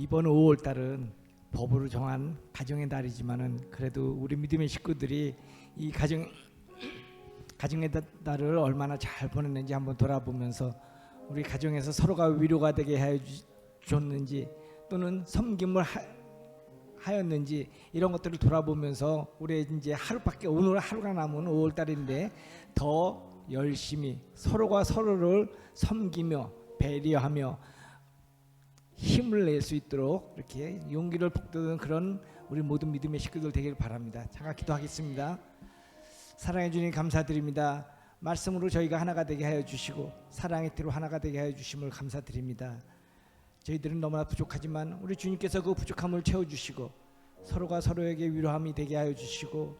이번 5월 달은 법으로 정한 가정의 달이지만은 그래도 우리 믿음의 식구들이 이 가정의 달을 얼마나 잘 보냈는지 한번 돌아보면서 우리 가정에서 서로가 위로가 되게 해 줬는지 또는 섬김을 하였는지 이런 것들을 돌아보면서 우리 이제 오늘 하루가 남은 5월 달인데 더 열심히 서로가 서로를 섬기며 배려하며 힘을 낼 수 있도록 이렇게 용기를 북돋는 그런 우리 모든 믿음의 식구들 되길 바랍니다. 잠깐 기도하겠습니다. 사랑해 주님 감사드립니다. 말씀으로 저희가 하나가 되게 하여 주시고 사랑의 태로 하나가 되게 하여 주심을 감사드립니다. 저희들은 너무나 부족하지만 우리 주님께서 그 부족함을 채워주시고 서로가 서로에게 위로함이 되게 하여 주시고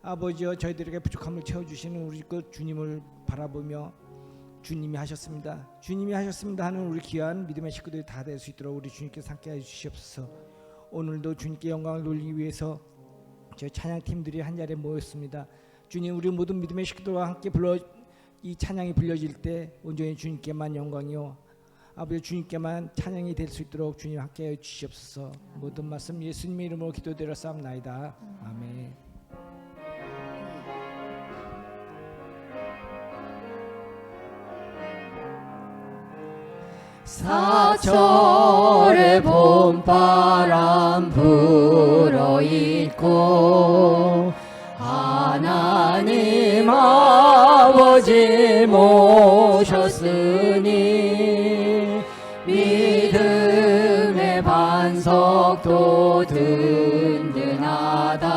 아버지여 저희들에게 부족함을 채워주시는 우리 그 주님을 바라보며 주님이 하셨습니다. 주님이 하셨습니다 하는 우리 귀한 믿음의 식구들이 다 될 수 있도록 우리 주님께서 함께해 주시옵소서. 오늘도 주님께 영광을 돌리기 위해서 저희 찬양팀들이 한자리에 모였습니다. 주님 우리 모든 믿음의 식구들과 함께 이 찬양이 불려질 때 온전히 주님께만 영광이요 아버지 주님께만 찬양이 될 수 있도록 주님 함께해 주시옵소서. 모든 말씀 예수님의 이름으로 기도드렸사옵나이다. 아멘. 사철의 봄바람 불어있고 하나님 아버지 모셨으니 믿음의 반석도 든든하다.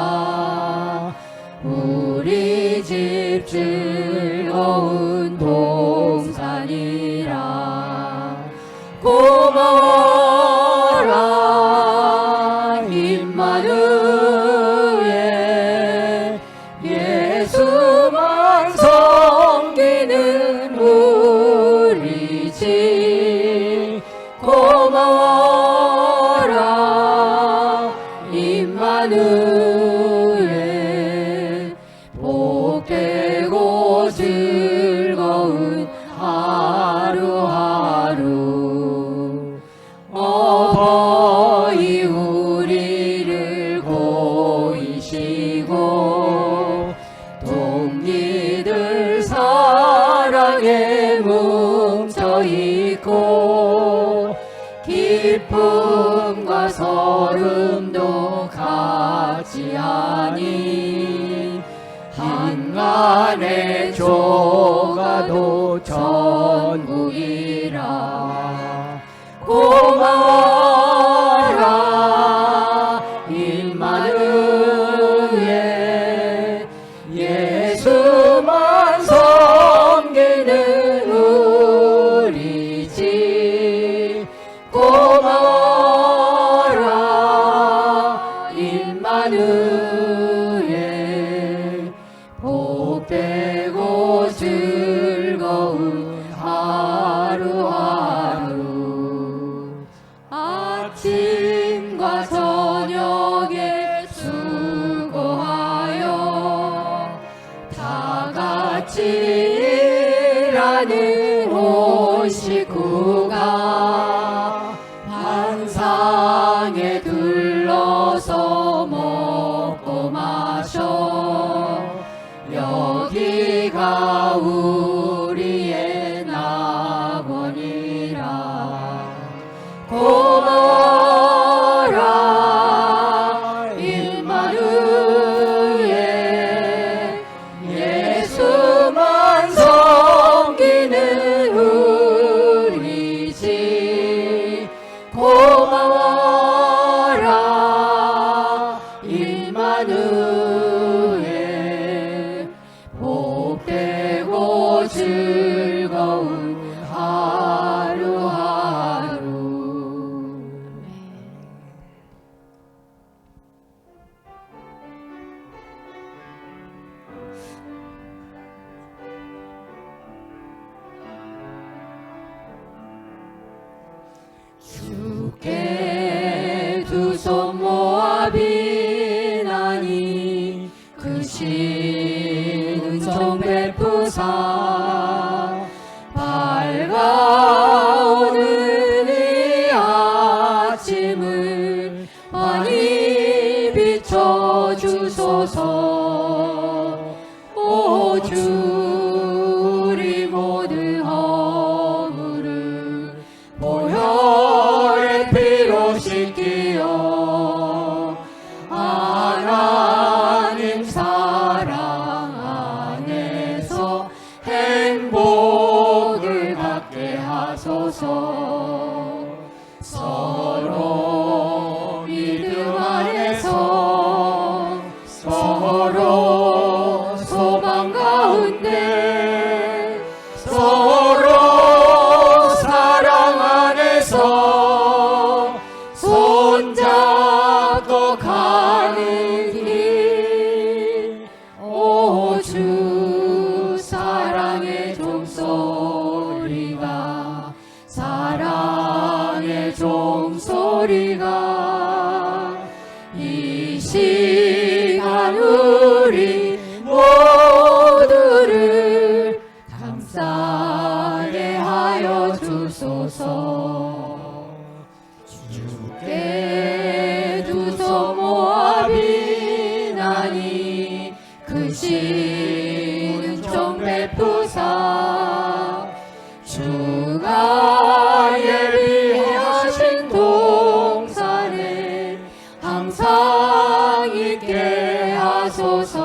우리 집 즐거운 동산이라. 고마워라 임마누엘 예수만 섬기는 우리 집. 고마워라 임마누엘 복되고 즐거운 하루하루. 어버이 우리를 고이시고 동기들 사랑에 뭉쳐있고 기쁨과 서름도 같이 하니 한간의 조가도 천국이라. 고마워라 임마누엘 예수만 섬기는 우리 집. 고마워라 임마누엘 복되고 즐거운 하루하루. 아침과 저녁에 수고하여 다 같이 일하는 온 식구가 환상에 둘러서 먹고 마셔. 여기가 우리의 낙원이라. 고마워라 임마누엘 예수만 섬기는 우리 집. 고마워라 임마누엘 복되고 즐거운 하루하루. 주께 두 손 모아 비나니 그 신성 베푸사 밝아오는 이 아침을 많이 비춰주소서. 오 주 우리 모든 허물을 보혈의 피로 씻기어 하나님 사랑 안에서 행복을 갖게 하소서. 서로 믿음 안에서 서로 소망 가운데 서로 사랑 안에서 손잡고 가는 길. 오 주 사랑의 종소리가 사랑의 종소리가 이 시간 우리 모두를 감싸게 하여 주소서. 주께 두 손 모아 비나니 크신 은총 베푸사 주가 예비하신 동산에 항상 있게 하소서.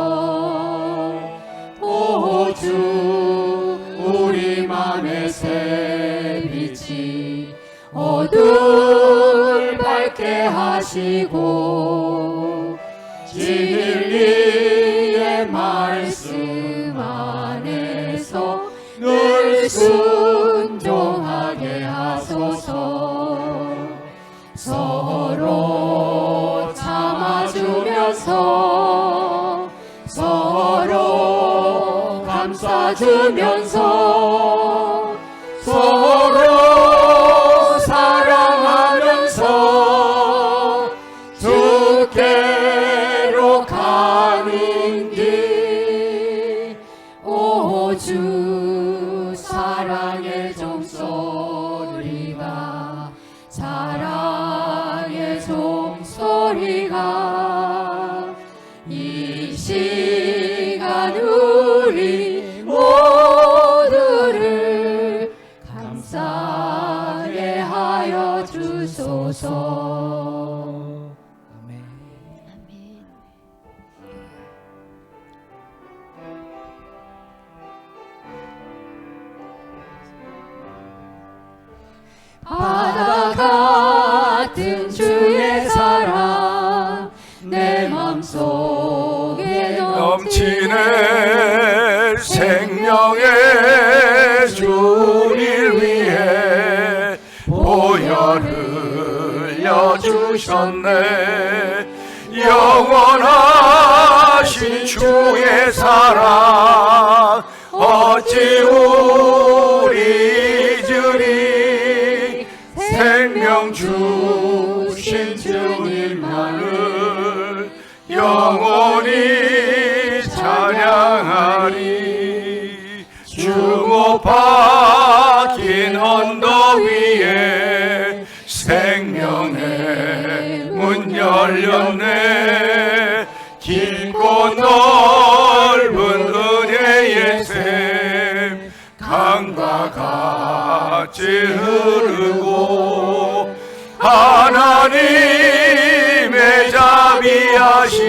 오 주 우리만의 새 빛이 어두울 밝게 하시고 진리의 말씀 안에서 늘 순종하게 하소서. 서로 참아주면서 서로 감싸주면서 서로 사랑하면서 주께로 가는 길. 오 주 사랑의 종소리가 사랑의 종소리가 이 시간 우리 모두를 감싸게 하여 주소서. 아멘. 바다 같은 주의 사랑 내 맘속에 넘치네. 생명의 주를 위해 보혈 흘려주셨네. 영원하신 주의 사랑 어찌 우리 주리 생명 주신 주님만을 영원히 찬양하리. 주목 박힌 언덕 위에 생명의 문 열렸네. 깊고 넓은 은혜의 샘 강과 같이 흐르고 하나님의 자비하심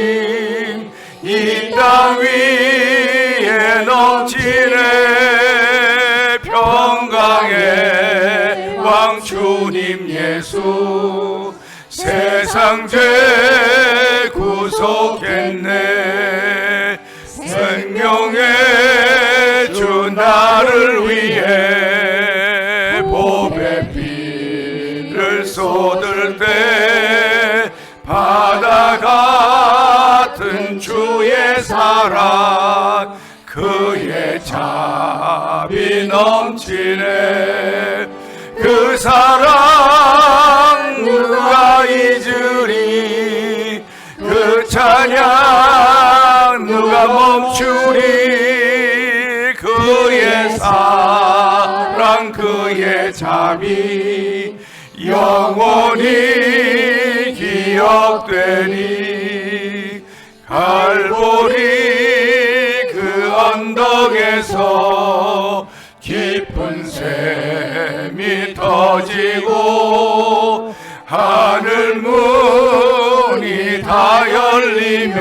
이 땅 위에 넘치네. 평강의 왕 주님 예수 세상 죄 구속했네. 생명의 주 나를 위해 보배 피를 쏟을 때 바다 같은 주의 사랑 그의 자비 넘치네. 그 사랑 누가 잊으리. 그 찬양 누가 멈추리. 그의 사랑 그의 자비 영원히 기억되니 갈보리 그 언덕에서 깊은 샘이 터지고 하늘 문이 다 열리며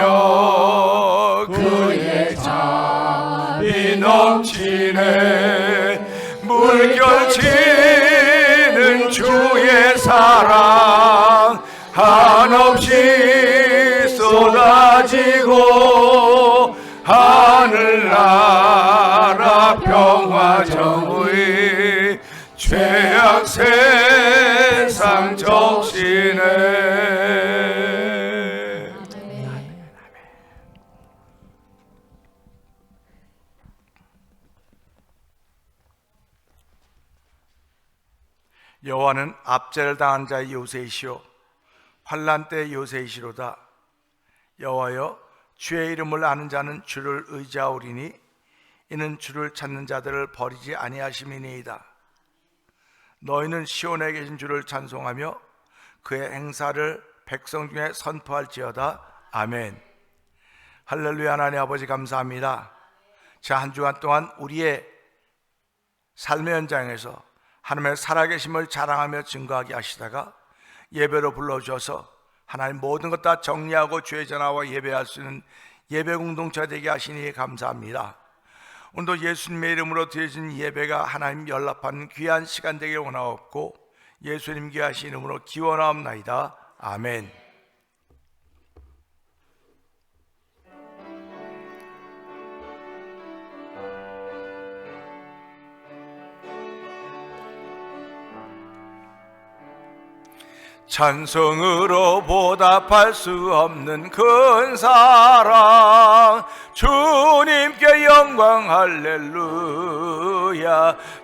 그의 자비 넘치네 물결치는 주의 사랑 한없이 쏟아지고 하늘나라 평화 정의 죄악 세상 적시네. 여호와는 압제를 당한 자의 요새이시오 환난 때 요새이시로다. 여호와여 주의 이름을 아는 자는 주를 의지하오리니 이는 주를 찾는 자들을 버리지 아니하심이니이다. 너희는 시온에 계신 주를 찬송하며 그의 행사를 백성 중에 선포할지어다. 아멘. 할렐루야. 하나님 아버지 감사합니다. 자, 한 주간 동안 우리의 삶의 현장에서 하나님의 살아계심을 자랑하며 증거하게 하시다가 예배로 불러주셔서 하나님 모든 것 다 정리하고 주의 전하와 예배할 수 있는 예배 공동체가 되게 하시니 감사합니다. 오늘도 예수님의 이름으로 드려진 예배가 하나님 연락하는 귀한 시간 되길 원하옵고 예수님 귀하신 이름으로 기원하옵나이다. 아멘. 찬송으로 보답할 수 없는 큰 사랑 주님께 영광 할렐루야.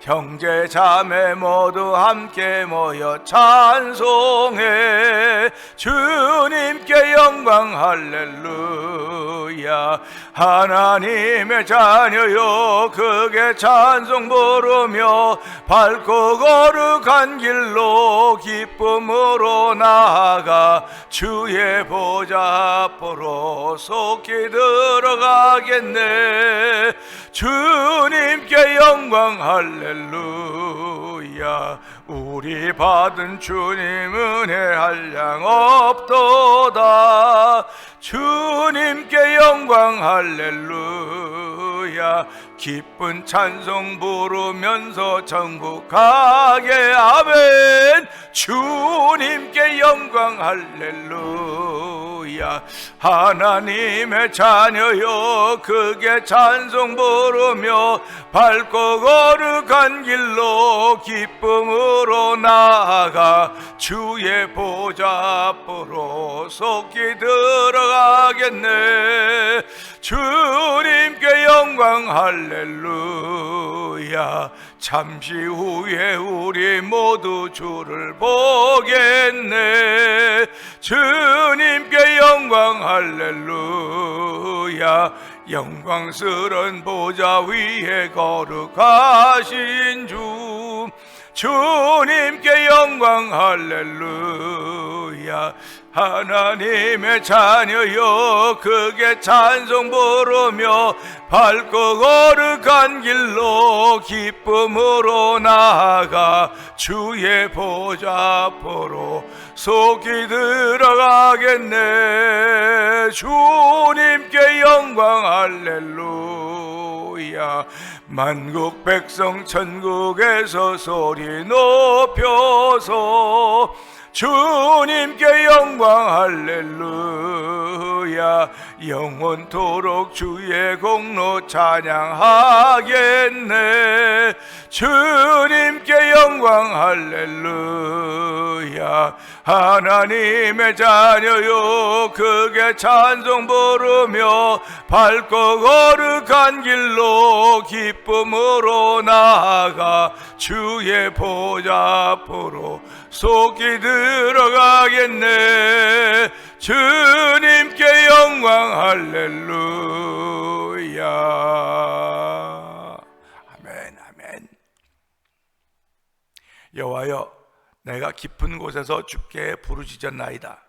형제 자매 모두 함께 모여 찬송해 주님께 영광 할렐루야. 하나님의 자녀여 크게 찬송 부르며 밝고 거룩한 길로 기쁨으로 나아가 주의 보좌 앞으로 속히 들어가겠네. 주님께 영광 할렐루야. 우리 받은 주님 은혜 한량 없도다. 주님께 영광 할렐루야. 기쁜 찬송 부르면서 천국 가게 아멘. 주님께 영광 할렐루야. 하나님의 자녀여 크게 찬송 부르며 밝고 거룩한 길로 기쁨으로 나아가 주의 보좌 앞으로 속히 들어가겠네. 주님께 영광 할렐루야. 잠시 후에 우리 모두 주를 보겠네. 주님께 영광 할렐루야. 영광스런 보좌 위에 거룩하신 주 주님께 영광 할렐루야. 하나님의 자녀여 크게 찬송 부르며 밝고 거룩한 길로 기쁨으로 나아가 주의 보좌 앞으로 속히 들어가겠네. 주님께 영광 할렐루야. 만국 백성 천국에서 소리 높여서 주님께 영광 할렐루야. 영원토록 주의 공로 찬양하겠네. 주님께 영광 할렐루야. 하나님의 자녀여 크게 찬송 부르며 밝고 거룩한 길로 기쁨으로 나아가 주의 보좌 앞으로 속히 들어가겠네. 주님께 영광 할렐루야. 아멘 아멘. 여호와여 내가 깊은 곳에서 주께 부르짖었나이다.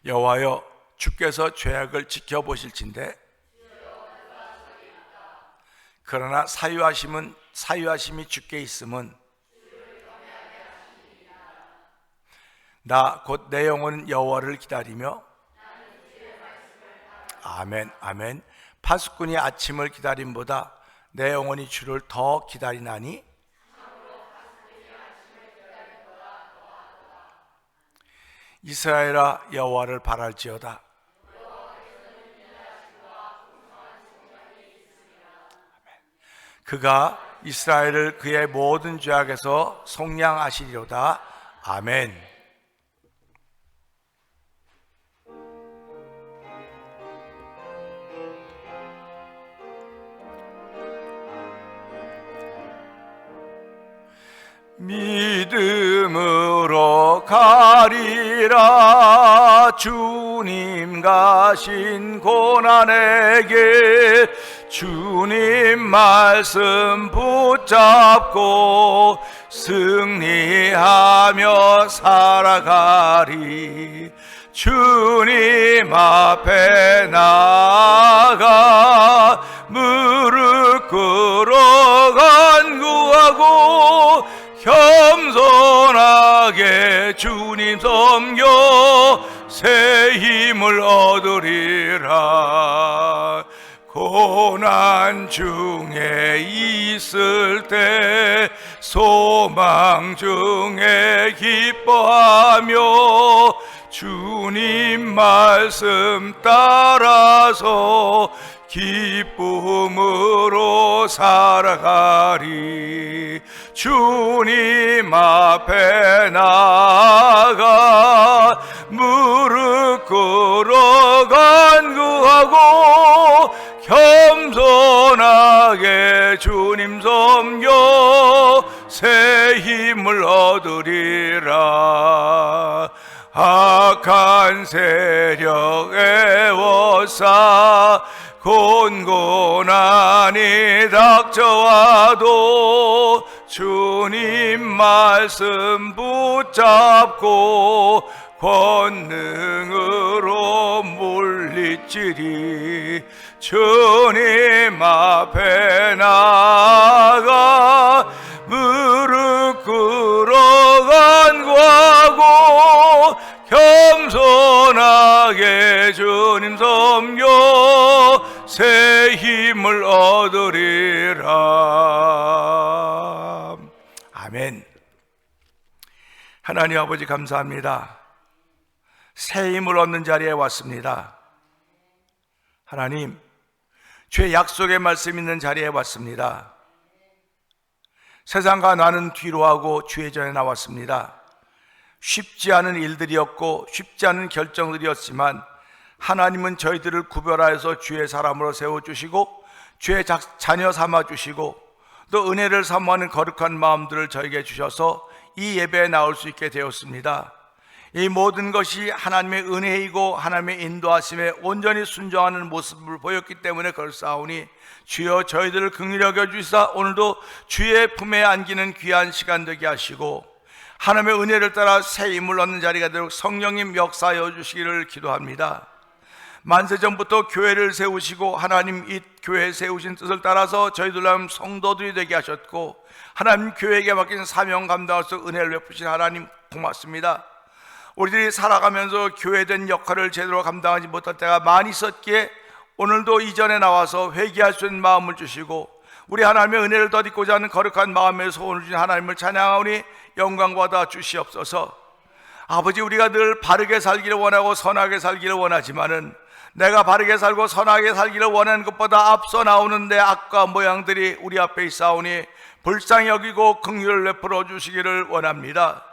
여호와여, 주께서 죄악을 지켜보실진대 그러나 사유하심이 주께 있음은 나 곧 내 영혼은 여호와를 기다리며 아멘 아멘. 파수꾼이 아침을 기다림보다 내 영혼이 주를 더 기다리나니 이스라엘아, 여호와를 바랄지어다. 그가 이스라엘을 그의 모든 죄악에서 속량하시리로다. 아멘. 믿음으로 가리라. 주님 가신 고난에게 주님 말씀 붙잡고 승리하며 살아가리. 주님 앞에 나아가 무릎 꿇어 간구하고 겸손하게 주님 섬겨 새 힘을 얻으리라. 고난 중에 있을 때 소망 중에 기뻐하며 주님 말씀 따라서 기쁨으로 살아가리. 주님 앞에 나아가 무릎 꿇어 간구하고 겸손하게 주님 섬겨 새 힘을 얻으리라. 악한 세력 애워싸 곤곤하니 닥쳐와도 주님 말씀 붙잡고 권능으로 물리치리. 주님 앞에 나아가 무릎 꿇어 간구하고 겸손하게 주님 섬겨 새 힘을 얻으리라. 아멘. 하나님 아버지 감사합니다. 새 힘을 얻는 자리에 왔습니다. 하나님, 주의 약속의 말씀 있는 자리에 왔습니다. 세상과 나는 뒤로 하고 주의 전에 나왔습니다. 쉽지 않은 일들이었고 쉽지 않은 결정들이었지만 하나님은 저희들을 구별하여서 주의 사람으로 세워주시고 주의 자녀 삼아주시고 또 은혜를 사모하는 거룩한 마음들을 저에게 주셔서 이 예배에 나올 수 있게 되었습니다. 이 모든 것이 하나님의 은혜이고 하나님의 인도하심에 온전히 순종하는 모습을 보였기 때문에 그렇사오니 주여 저희들을 긍휼히 여겨주시사 오늘도 주의 품에 안기는 귀한 시간 되게 하시고 하나님의 은혜를 따라 새 힘을 얻는 자리가 되도록 성령님 역사하여 주시기를 기도합니다. 만세전부터 교회를 세우시고 하나님 이 교회에 세우신 뜻을 따라서 저희들로 성도들이 되게 하셨고 하나님 교회에게 맡긴 사명 감당할 수 은혜를 베푸신 하나님 고맙습니다. 우리들이 살아가면서 교회된 역할을 제대로 감당하지 못할 때가 많이 있었기에 오늘도 이전에 나와서 회개할 수 있는 마음을 주시고 우리 하나님의 은혜를 덧입고자 하는 거룩한 마음에 소원을 주신 하나님을 찬양하오니 영광받아 주시옵소서. 아버지, 우리가 늘 바르게 살기를 원하고 선하게 살기를 원하지만은 내가 바르게 살고 선하게 살기를 원하는 것보다 앞서 나오는 내 악과 모양들이 우리 앞에 있사오니 불쌍히 여기고 긍휼을 베풀어 주시기를 원합니다.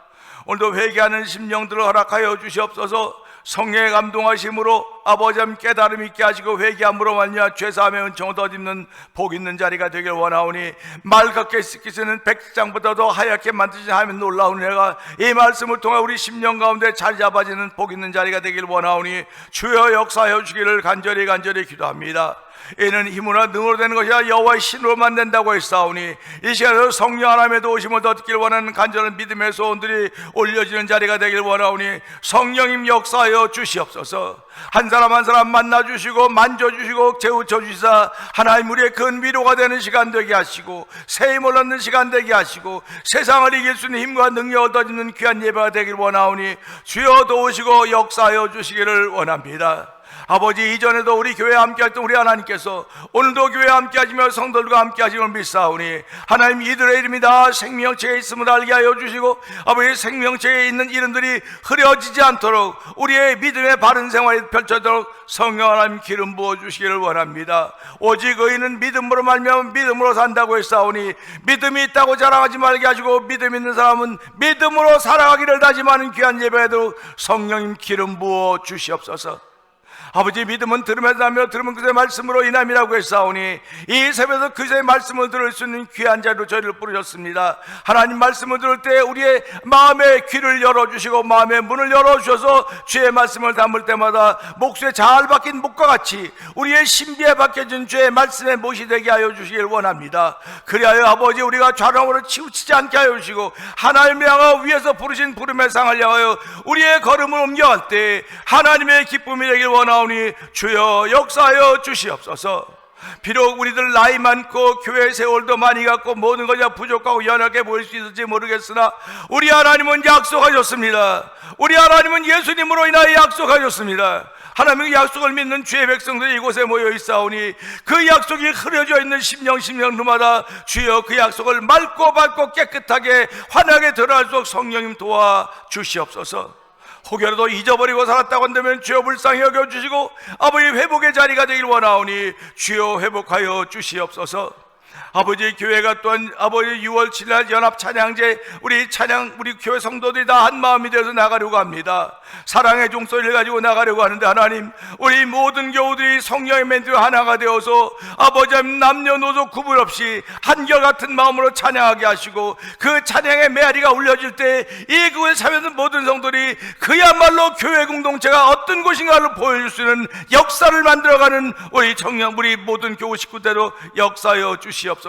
오늘도 회개하는 심령들을 허락하여 주시옵소서. 성령의 감동하심으로 아버지 하나님 깨달음 있게 하시고 회개함으로 말미암아 죄사함의 은총을 덧입는 복 있는 자리가 되길 원하오니 맑게 씻기시는 백장보다도 하얗게 만드신 하나님 놀라운 은혜가 이 말씀을 통해 우리 심령 가운데 자리 잡아지는 복 있는 자리가 되길 원하오니 주여 역사하여 주기를 간절히 기도합니다. 이는 힘으로 능으로 되는 것이 아니라 여호와의 신으로만 된다고 했사오니 이 시간에도 성령 하나님의 도우심을 더 얻기를 원하는 간절한 믿음의 소원들이 올려지는 자리가 되길 원하오니 성령님 역사하여 주시옵소서. 한 사람 한 사람 만나주시고 만져주시고 재우쳐주시사 하나님 우리의 큰 위로가 되는 시간 되게 하시고 새힘을 얻는 시간 되게 하시고 세상을 이길 수 있는 힘과 능력을 얻어지는 귀한 예배가 되길 원하오니 주여 도우시고 역사하여 주시기를 원합니다. 아버지, 이전에도 우리 교회에 함께 했던 우리 하나님께서 오늘도 교회에 함께 하시며 성도들과 함께 하시는 믿사오니 하나님 이들의 이름이 다 생명책에 있음을 알게 하여 주시고 아버지 생명책에 있는 이름들이 흐려지지 않도록 우리의 믿음의 바른 생활이 펼쳐지도록 성령 하나님 기름 부어 주시기를 원합니다. 오직 의인은 믿음으로 말미암아 믿음으로 산다고 했사오니 믿음이 있다고 자랑하지 말게 하시고 믿음 있는 사람은 믿음으로 살아가기를 다짐하는 귀한 예배에도 성령님 기름 부어 주시옵소서. 아버지, 믿음은 들으면서 나며 들으면 그의 말씀으로 인함이라고 했사오니 이 새벽에도 그의 말씀을 들을 수 있는 귀한 자리로 저희를 부르셨습니다. 하나님 말씀을 들을 때 우리의 마음의 귀를 열어주시고 마음의 문을 열어주셔서 주의 말씀을 담을 때마다 목수에 잘 박힌 목과 같이 우리의 신비에 박혀진 주의 말씀에 못이 되게 하여 주시길 원합니다. 그리하여 아버지, 우리가 좌랑으로 치우치지 않게 하여 주시고 하나님을 향하여 위에서 부르신 부름의 상을 향하여 우리의 걸음을 옮겨갈 때 하나님의 기쁨이 되길 원하오니 주여 역사하여 주시옵소서. 비록 우리들 나이 많고 교회 세월도 많이 갖고 모든 것이 부족하고 연약해 보일 수 있을지 모르겠으나 우리 하나님은 약속하셨습니다. 우리 하나님은 예수님으로 인하여 약속하셨습니다. 하나님의 약속을 믿는 주의 백성들이 이곳에 모여 있사오니 그 약속이 흐려져 있는 심령마다 주여 그 약속을 맑고 밝고 깨끗하게 환하게 들어갈 수 있도록 성령님 도와 주시옵소서. 혹여라도 잊어버리고 살았다고 한다면 주여 불쌍히 여겨주시고 아버지 회복의 자리가 되길 원하오니 주여 회복하여 주시옵소서. 아버지, 교회가 또한 아버지 6월 7일 연합 찬양제 우리 교회 성도들이 다 한 마음이 되어서 나가려고 합니다. 사랑의 종소리를 가지고 나가려고 하는데 하나님, 우리 모든 교우들이 성령의 멘트로 하나가 되어서 아버지 남녀노소 구분 없이 한결같은 마음으로 찬양하게 하시고 그 찬양의 메아리가 울려질 때 이 교회에 참여하는 모든 성도들이 그야말로 교회 공동체가 어떤 곳인가를 보여줄 수 있는 역사를 만들어가는 우리 모든 교우 식구대로 역사하여 주시옵소서.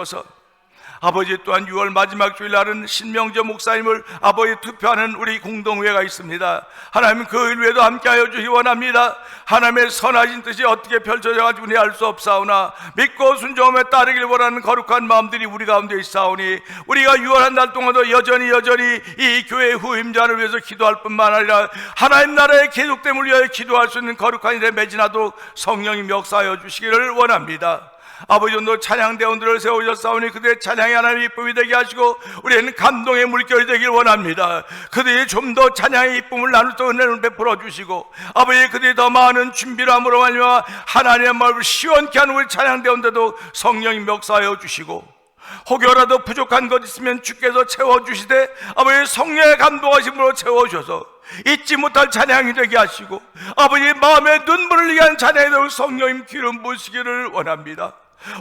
아버지, 또한 6월 마지막 주일날은 신명재 목사님을 아버지 투표하는 우리 공동회가 있습니다. 하나님 그 일에도 함께하여 주시기 원합니다. 하나님의 선하신 뜻이 어떻게 펼쳐져가지고 우리 알 수 없사오나 믿고 순종하며 따르길 원하는 거룩한 마음들이 우리 가운데 있사오니 우리가 6월 한 달 동안도 여전히 이 교회의 후임자를 위해서 기도할 뿐만 아니라 하나님 나라의 계속됨을 위하여 기도할 수 있는 거룩한 일에 매진하도록 성령님 역사하여 주시기를 원합니다. 아버지, 오늘 찬양대원들을 세우셨사오니 그들의 찬양이 하나님의 이쁨이 되게 하시고 우리는 감동의 물결이 되길 원합니다. 그들이 좀 더 찬양의 이쁨을 나눌 수 있는 은혜를 베풀어 주시고 아버지, 그들이 더 많은 준비를 함으로 말미암아 하나님의 마음을 시원케 하는 우리 찬양대원들도 성령님 역사하여 주시고 혹여라도 부족한 것 있으면 주께서 채워주시되 아버지 성령의 감동하심으로 채워주셔서 잊지 못할 찬양이 되게 하시고 아버지 마음의 눈물을 위한 찬양이 되도록 성령님 기름 부으시기를 원합니다.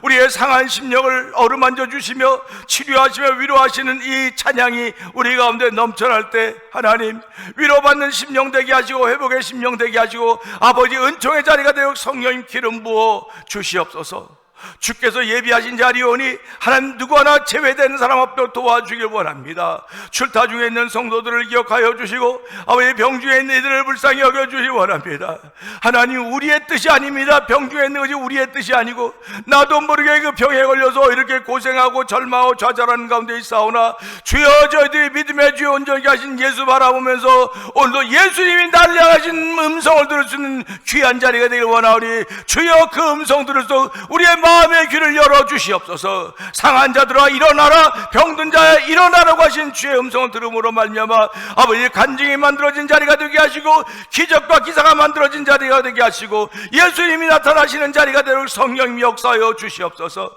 우리의 상한 심령을 어루만져 주시며 치료하시며 위로하시는 이 찬양이 우리 가운데 넘쳐날 때 하나님 위로받는 심령 되게 하시고 회복의 심령 되게 하시고 아버지 은총의 자리가 되어 성령님 기름 부어 주시옵소서. 주께서 예비하신 자리오니 하나님 누구 하나 제외되는 사람 없도록 도와주길 원합니다. 출타 중에 있는 성도들을 기억하여 주시고 아버지 병중에 있는 이들을 불쌍히 여겨주시기 원합니다. 하나님 우리의 뜻이 아닙니다. 병중에 있는 것이 우리의 뜻이 아니고 나도 모르게 그 병에 걸려서 이렇게 고생하고 절망하고 좌절하는 가운데 있사오나 주여 저희들이 믿음의 주여 온전히 하신 예수 바라보면서 오늘도 예수님이 나를 향하신 음성을 들을 수 있는 귀한 자리가 되길 원하오니 주여 그 음성 들을 수 우리의 마음의 귀를 열어주시옵소서. 상한 자들아 일어나라, 병든 자야 일어나라고 하신 주의 음성을 들음으로 말미암아 아버지 간증이 만들어진 자리가 되게 하시고 기적과 기사가 만들어진 자리가 되게 하시고 예수님이 나타나시는 자리가 되도록 성령님 역사하여 주시옵소서.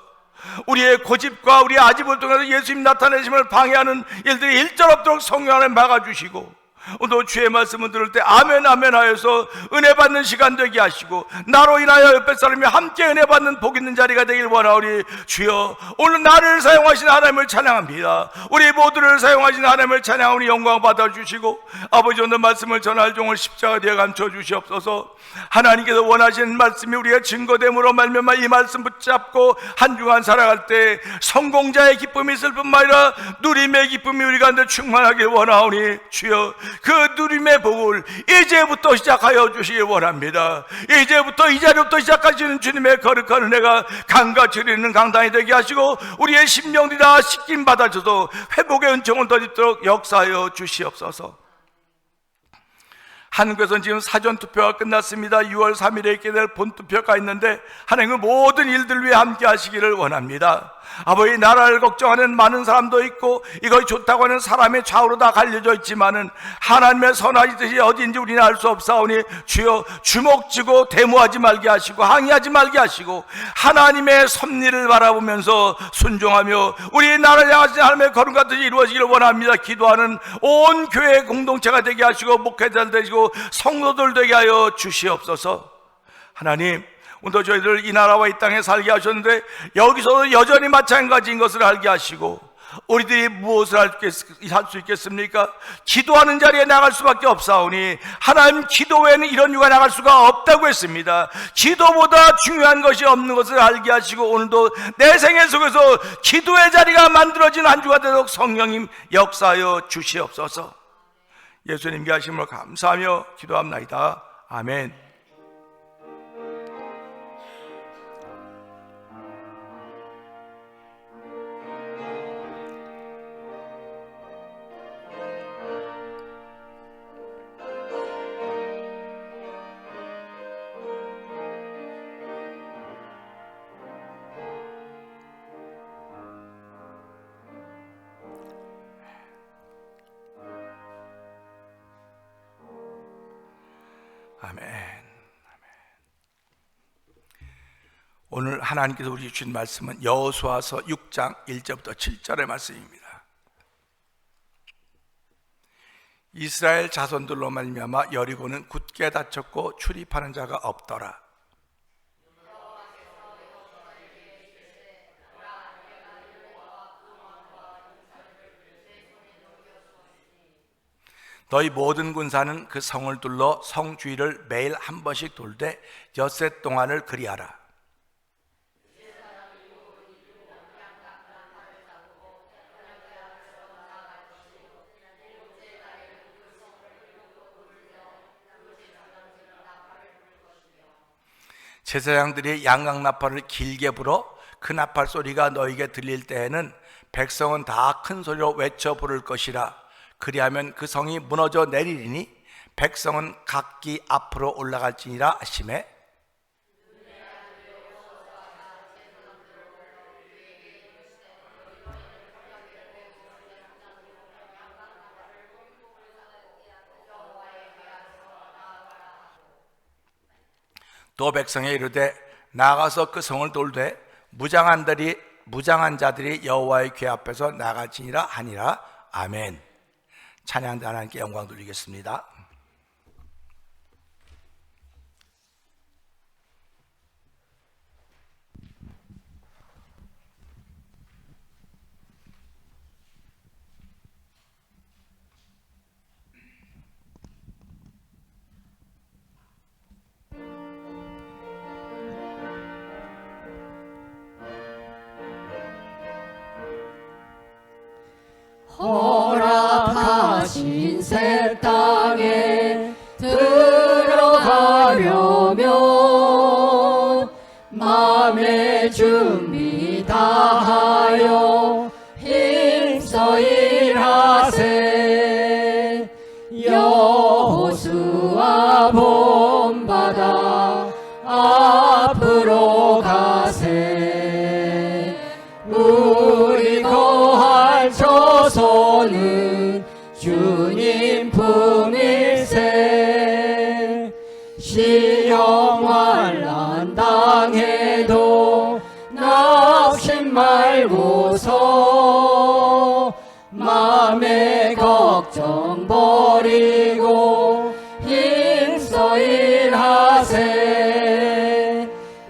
우리의 고집과 우리의 아집을 통해서 예수님 나타내심을 방해하는 일들이 일절 없도록 성령 안에 막아주시고 오늘 주의 말씀을 들을 때 아멘 아멘 하여서 은혜 받는 시간 되게 하시고 나로 인하여 옆에 사람이 함께 은혜 받는 복 있는 자리가 되길 원하오니 주여 오늘 나를 사용하신 하나님을 찬양합니다. 우리 모두를 사용하신 하나님을 찬양하오니 영광 받아주시고 아버지 오늘 말씀을 전할 종을 십자가 뒤에 감춰 주시옵소서. 하나님께서 원하시는 말씀이 우리의 증거됨으로 말미암아 이 말씀 붙잡고 한 주간 살아갈 때 성공자의 기쁨이 있을 뿐만 아니라 누림의 기쁨이 우리 가운데 충만하길 원하오니 주여 그 누림의 복을 이제부터 시작하여 주시길 원합니다. 이제부터 이 자리부터 시작하시는 주님의 거룩한 은혜가 강같이 흐르는 강당이 되게 하시고 우리의 심령들이 다 씻김 받아줘서 회복의 은총을 더 있도록 역사하여 주시옵소서. 한국에서는 지금 사전투표가 끝났습니다. 6월 3일에 있게 될 본투표가 있는데 하나님은 모든 일들 위해 함께 하시기를 원합니다. 아버지 나라를 걱정하는 많은 사람도 있고 이것이 좋다고 하는 사람의 좌우로 다 갈려져 있지만은 하나님의 선하신 뜻이 어디인지 우리는 알 수 없사오니 주여 주먹쥐고 데모하지 말게 하시고 항의하지 말게 하시고 하나님의 섭리를 바라보면서 순종하며 우리 나라를 향하신 하나님의 거룩한 뜻이 이루어지기를 원합니다. 기도하는 온 교회 공동체가 되게 하시고 목회자들 되시고 성도들 되게 하여 주시옵소서. 하나님 오늘 저희들 이 나라와 이 땅에 살게 하셨는데 여기서도 여전히 마찬가지인 것을 알게 하시고 우리들이 무엇을 할 수 있겠습니까? 기도하는 자리에 나갈 수밖에 없사오니 하나님 기도 외에는 이런 유가 나갈 수가 없다고 했습니다. 기도보다 중요한 것이 없는 것을 알게 하시고 오늘도 내 생애 속에서 기도의 자리가 만들어진 한 주가 되도록 성령님 역사하여 주시옵소서. 예수님께 하심을 감사하며 기도합나이다. 아멘. 아멘. 오늘 하나님께서 우리 주신 말씀은 여호수아서 6장 1절부터 7절의 말씀입니다. 이스라엘 자손들로 말미암아 여리고는 굳게 닫혔고 출입하는 자가 없더라. 너희 모든 군사는 그 성을 둘러 성 주위를 매일 한 번씩 돌되 엿새 동안을 그리하라. 제사장들이 양각 나팔을 길게 불어 그 나팔 소리가 너에게 들릴 때에는 백성은 다 큰 소리로 외쳐 부를 것이라. 그리하면 그 성이 무너져 내리리니 백성은 각기 앞으로 올라갈지니라 하시매. 또 백성에 이르되 나가서 그 성을 돌되 무장한 자들이 여호와의 궤 앞에서 나갈지니라 하니라. 아멘. 찬양대 하나님께 영광 돌리겠습니다. 허락하신 새 땅에 들어가려면 마음의 준비 다하여 힘써 일하세. 여호수아 본받아 앞으로 가세. 우리 거할 조선은 주님 품일세. 시험 환난 당해도 낙심 말고서 마음에 거 걱정 버리고 힘써 일하세.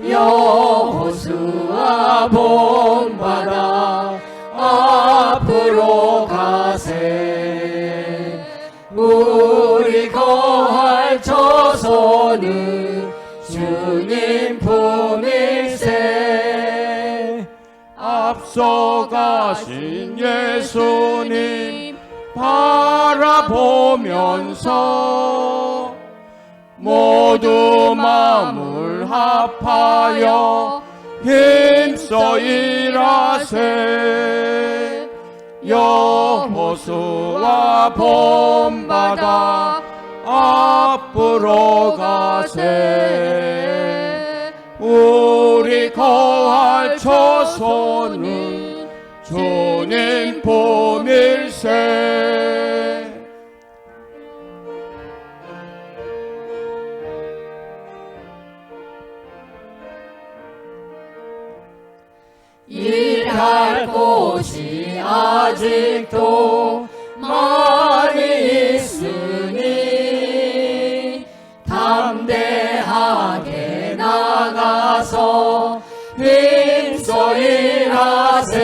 여호수아 본받아 앞으로 가세. 우리 거할 조선은 주님 품일세. 앞서가신 예수님 바라보면서 모두 마음을 합하여 힘써 일하세. 여호수아 본받아 앞으로 가세. 우리 거할 조선은 주님 품일세. 일할 곳이 아직도 많이 있으니 담대하게 나가서 힘써 일하세.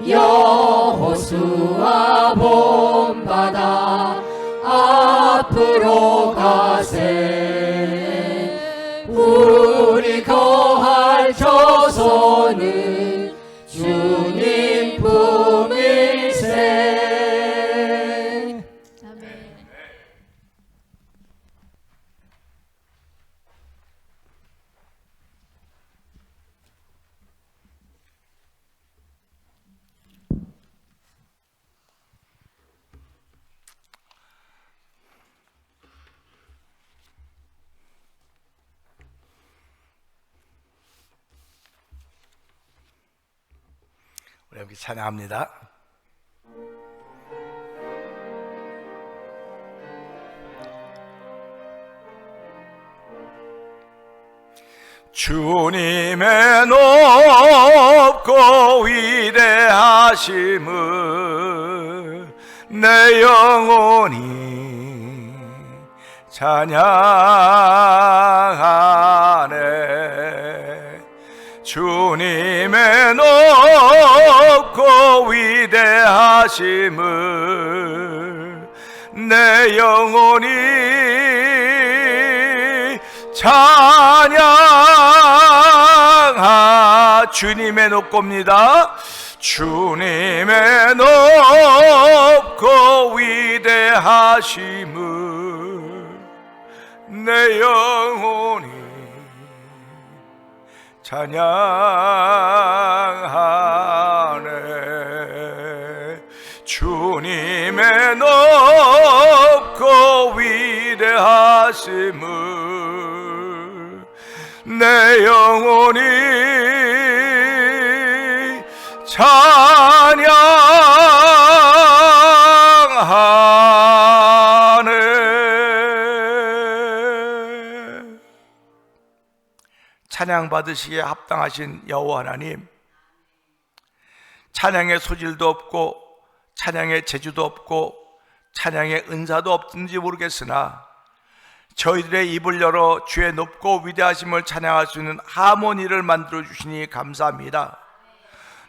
여호수아 본받아 앞으로 가세. 우리 거할 조선은 주님 품일세. 아멘. 우리 함께 찬양합니다. 주님의 높고 위대하심을 내 영혼이 찬양하네. 주님의 높고 위대하심을 내 영혼이 찬양하. 주님의 높고입니다. 주님의 높고 위대하심을 내 영혼이 찬양하네. 주님의 높고 위대하심을 내 영혼이 찬양하네. 찬양 받으시기에 합당하신 여호와 하나님, 찬양의 소질도 없고 찬양의 재주도 없고 찬양의 은사도 없든지 모르겠으나 저희들의 입을 열어 주의 높고 위대하심을 찬양할 수 있는 하모니를 만들어 주시니 감사합니다.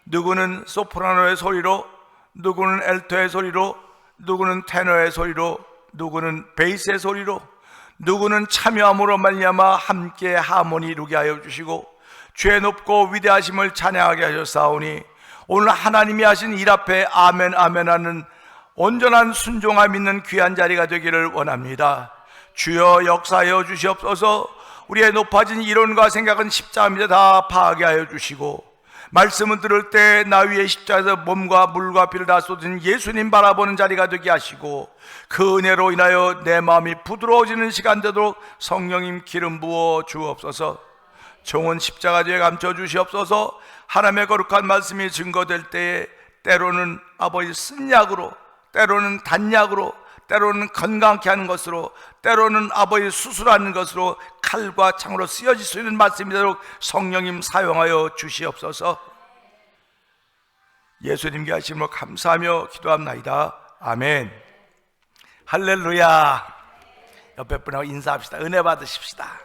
누구는 소프라노의 소리로, 누구는 엘토의 소리로, 누구는 테너의 소리로, 누구는 베이스의 소리로, 누구는 참여함으로 말미암아 함께 하모니 이루게 하여 주시고 주의 높고 위대하심을 찬양하게 하셨사오니 오늘 하나님이 하신 일 앞에 아멘 아멘 하는 온전한 순종함 있는 귀한 자리가 되기를 원합니다. 주여 역사하여 주시옵소서. 우리의 높아진 이론과 생각은 십자가입니다. 다 파괴하여 주시고 말씀을 들을 때 나 위에 십자가에서 몸과 물과 피를 다 쏟은 예수님 바라보는 자리가 되게 하시고 그 은혜로 인하여 내 마음이 부드러워지는 시간 되도록 성령님 기름 부어 주옵소서. 종은 십자가 뒤에 감춰 주시옵소서. 하나님의 거룩한 말씀이 증거될 때에 때로는 아버지 쓴약으로, 때로는 단약으로, 때로는 건강케 하는 것으로, 때로는 아버지 수술하는 것으로 칼과 창으로 쓰여질 수 있는 말씀이 되도록 성령님 사용하여 주시옵소서. 예수님께 하심으로 감사하며 기도합나이다. 아멘. 할렐루야. 옆에 분하고 인사합시다. 은혜 받으십시다.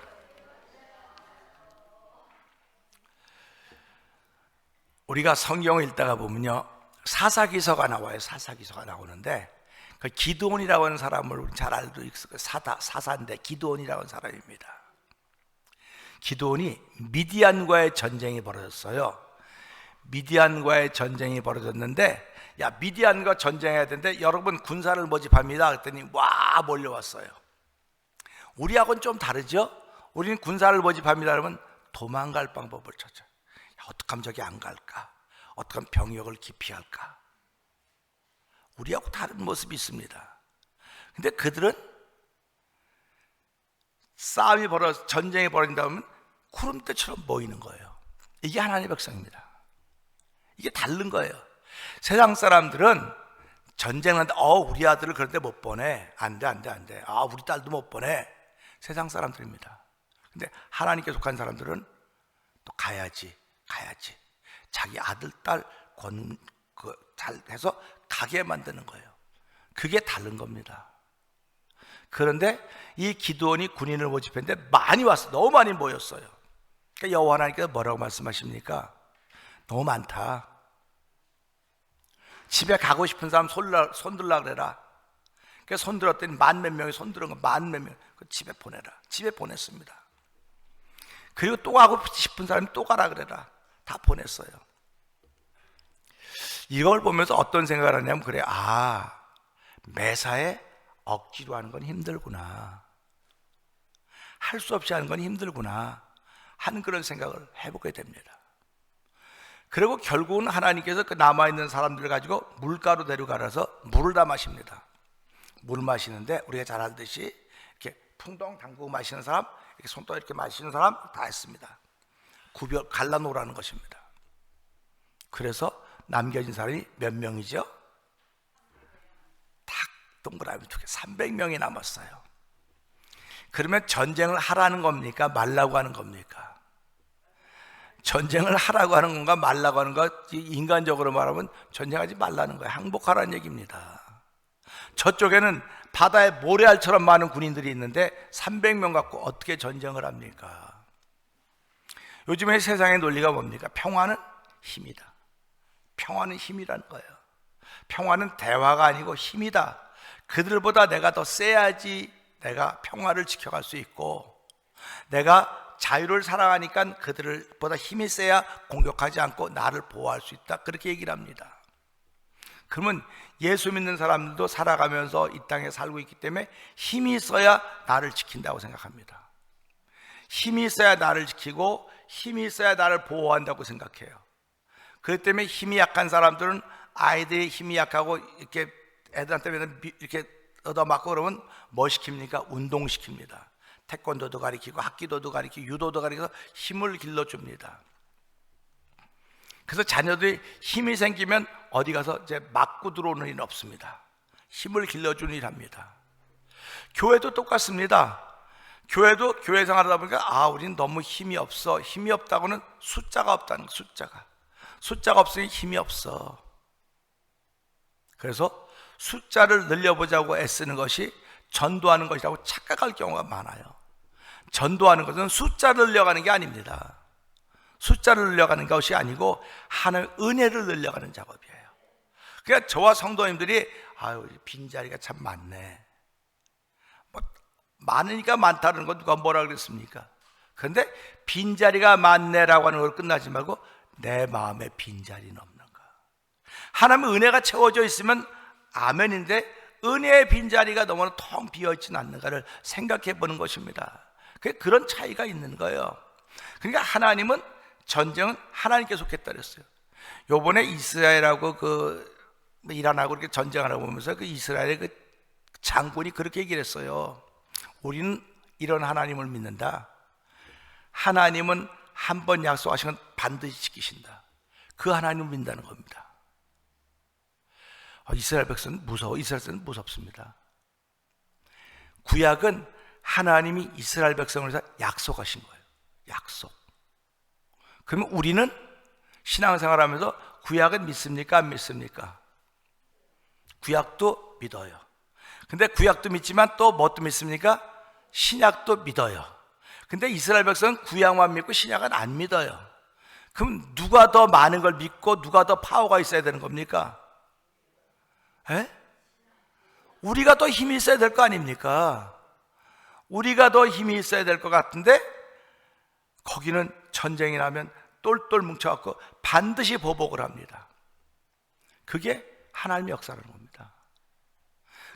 우리가 성경을 읽다가 보면요, 사사기서가 나와요. 사사기서가 나오는데 그 기드온이라고 하는 사람을 우리 잘 알고 있어요. 사사인데 기드온이라고 하는 사람입니다. 기드온이 미디안과의 전쟁이 벌어졌어요. 미디안과의 전쟁이 벌어졌는데, 야, 미디안과 전쟁해야 되는데 여러분 군사를 모집합니다. 그랬더니 와 몰려왔어요. 우리하고는 좀 다르죠? 우리는 군사를 모집합니다. 그러면 도망갈 방법을 찾아요. 어떻게 하면 저기 안 갈까? 어떻게 하면 병력을 기피할까? 우리하고 다른 모습이 있습니다. 근데 그들은 싸움이 벌어져 전쟁이 벌어진다 하면 구름대처럼 모이는 거예요. 이게 하나님의 백성입니다. 이게 다른 거예요. 세상 사람들은 전쟁하는데 우리 아들을 그런데 못 보내. 안 돼. 우리 딸도 못 보내. 세상 사람들입니다. 근데 하나님께 속한 사람들은 또 가야지. 자기 아들, 딸 잘 해서 가게 만드는 거예요. 그게 다른 겁니다. 그런데 이 기드온이 군인을 모집했는데 많이 왔어요. 너무 많이 모였어요. 그러니까 여호와 하나님께서 뭐라고 말씀하십니까? 너무 많다. 집에 가고 싶은 사람 손들라 그래라. 그래서 손들었더니 만 몇 명이 손들은 거, 만 몇 명. 집에 보내라. 집에 보냈습니다. 그리고 또 가고 싶은 사람이 또 가라 그래라. 다 보냈어요. 이걸 보면서 어떤 생각을 하냐면, 그래, 매사에 억지로 하는 건 힘들구나. 할 수 없이 하는 건 힘들구나 하는 그런 생각을 해보게 됩니다. 그리고 결국은 하나님께서 그 남아있는 사람들을 가지고 물가로 데려가서 물을 다 마십니다. 물을 마시는데 우리가 잘 알듯이 이렇게 풍덩 담그고 마시는 사람, 이렇게 손톱 이렇게 마시는 사람 다 했습니다. 갈라놓으라는 것입니다. 그래서 남겨진 사람이 몇 명이죠? 딱 동그라미 2개, 300명이 남았어요. 그러면 전쟁을 하라는 겁니까? 말라고 하는 겁니까? 전쟁을 하라고 하는 건가 말라고 하는 거? 인간적으로 말하면 전쟁하지 말라는 거예요. 항복하라는 얘기입니다. 저쪽에는 바다에 모래알처럼 많은 군인들이 있는데 300명 갖고 어떻게 전쟁을 합니까? 요즘에 세상의 논리가 뭡니까? 평화는 힘이다. 평화는 힘이라는 거예요. 평화는 대화가 아니고 힘이다. 그들보다 내가 더 세야지 내가 평화를 지켜갈 수 있고, 내가 자유를 사랑하니까 그들보다 힘이 세야 공격하지 않고 나를 보호할 수 있다. 그렇게 얘기를 합니다. 그러면 예수 믿는 사람들도 살아가면서 이 땅에 살고 있기 때문에 힘이 있어야 나를 지킨다고 생각합니다. 힘이 있어야 나를 지키고 힘이 있어야 나를 보호한다고 생각해요. 그렇기 때문에 힘이 약한 사람들은 아이들이 힘이 약하고 이렇게 애들한테 이렇게 얻어맞고 그러면 뭐 시킵니까? 운동시킵니다. 태권도도 가르치고 합기도도 가르치고 유도도 가르쳐서 힘을 길러줍니다. 그래서 자녀들이 힘이 생기면 어디 가서 이제 맞고 들어오는 일은 없습니다. 힘을 길러주는 일 합니다. 교회도 똑같습니다. 교회도 교회 생활하다 보니까 우리는 너무 힘이 없어. 힘이 없다고는 숫자가 없다는 거. 숫자가 없으니 힘이 없어. 그래서 숫자를 늘려보자고 애쓰는 것이 전도하는 것이라고 착각할 경우가 많아요. 전도하는 것은 숫자를 늘려가는 게 아닙니다. 숫자를 늘려가는 것이 아니고 하나님의 은혜를 늘려가는 작업이에요. 그러니까 저와 성도님들이 빈자리가 참 많네. 많으니까 많다는 건 누가 뭐라 그랬습니까? 그런데 빈자리가 많네라고 하는 걸 끝나지 말고 내 마음에 빈자리는 없는가. 하나님의 은혜가 채워져 있으면 아멘인데 은혜의 빈자리가 너무나 텅 비어있지는 않는가를 생각해 보는 것입니다. 그런 차이가 있는 거예요. 그러니까 하나님은 전쟁은 하나님께 속했다 그랬어요. 요번에 이스라엘하고 이란하고 이렇게 전쟁하라고 보면서 그 이스라엘의 그 장군이 그렇게 얘기를 했어요. 우리는 이런 하나님을 믿는다. 하나님은 한 번 약속하신 건 반드시 지키신다. 그 하나님을 믿는다는 겁니다. 이스라엘 백성은 무서워. 이스라엘 백성은 무섭습니다. 구약은 하나님이 이스라엘 백성을 위해서 약속하신 거예요. 약속. 그러면 우리는 신앙생활하면서 구약은 믿습니까? 안 믿습니까? 구약도 믿어요. 근데 구약도 믿지만 또 뭣도 믿습니까? 신약도 믿어요. 근데 이스라엘 백성은 구약만 믿고 신약은 안 믿어요. 그럼 누가 더 많은 걸 믿고 누가 더 파워가 있어야 되는 겁니까? 에? 우리가 더 힘이 있어야 될 거 아닙니까? 우리가 더 힘이 있어야 될 것 같은데 거기는 전쟁이 나면 똘똘 뭉쳐갖고 반드시 보복을 합니다. 그게 하나님의 역사라는 겁니다.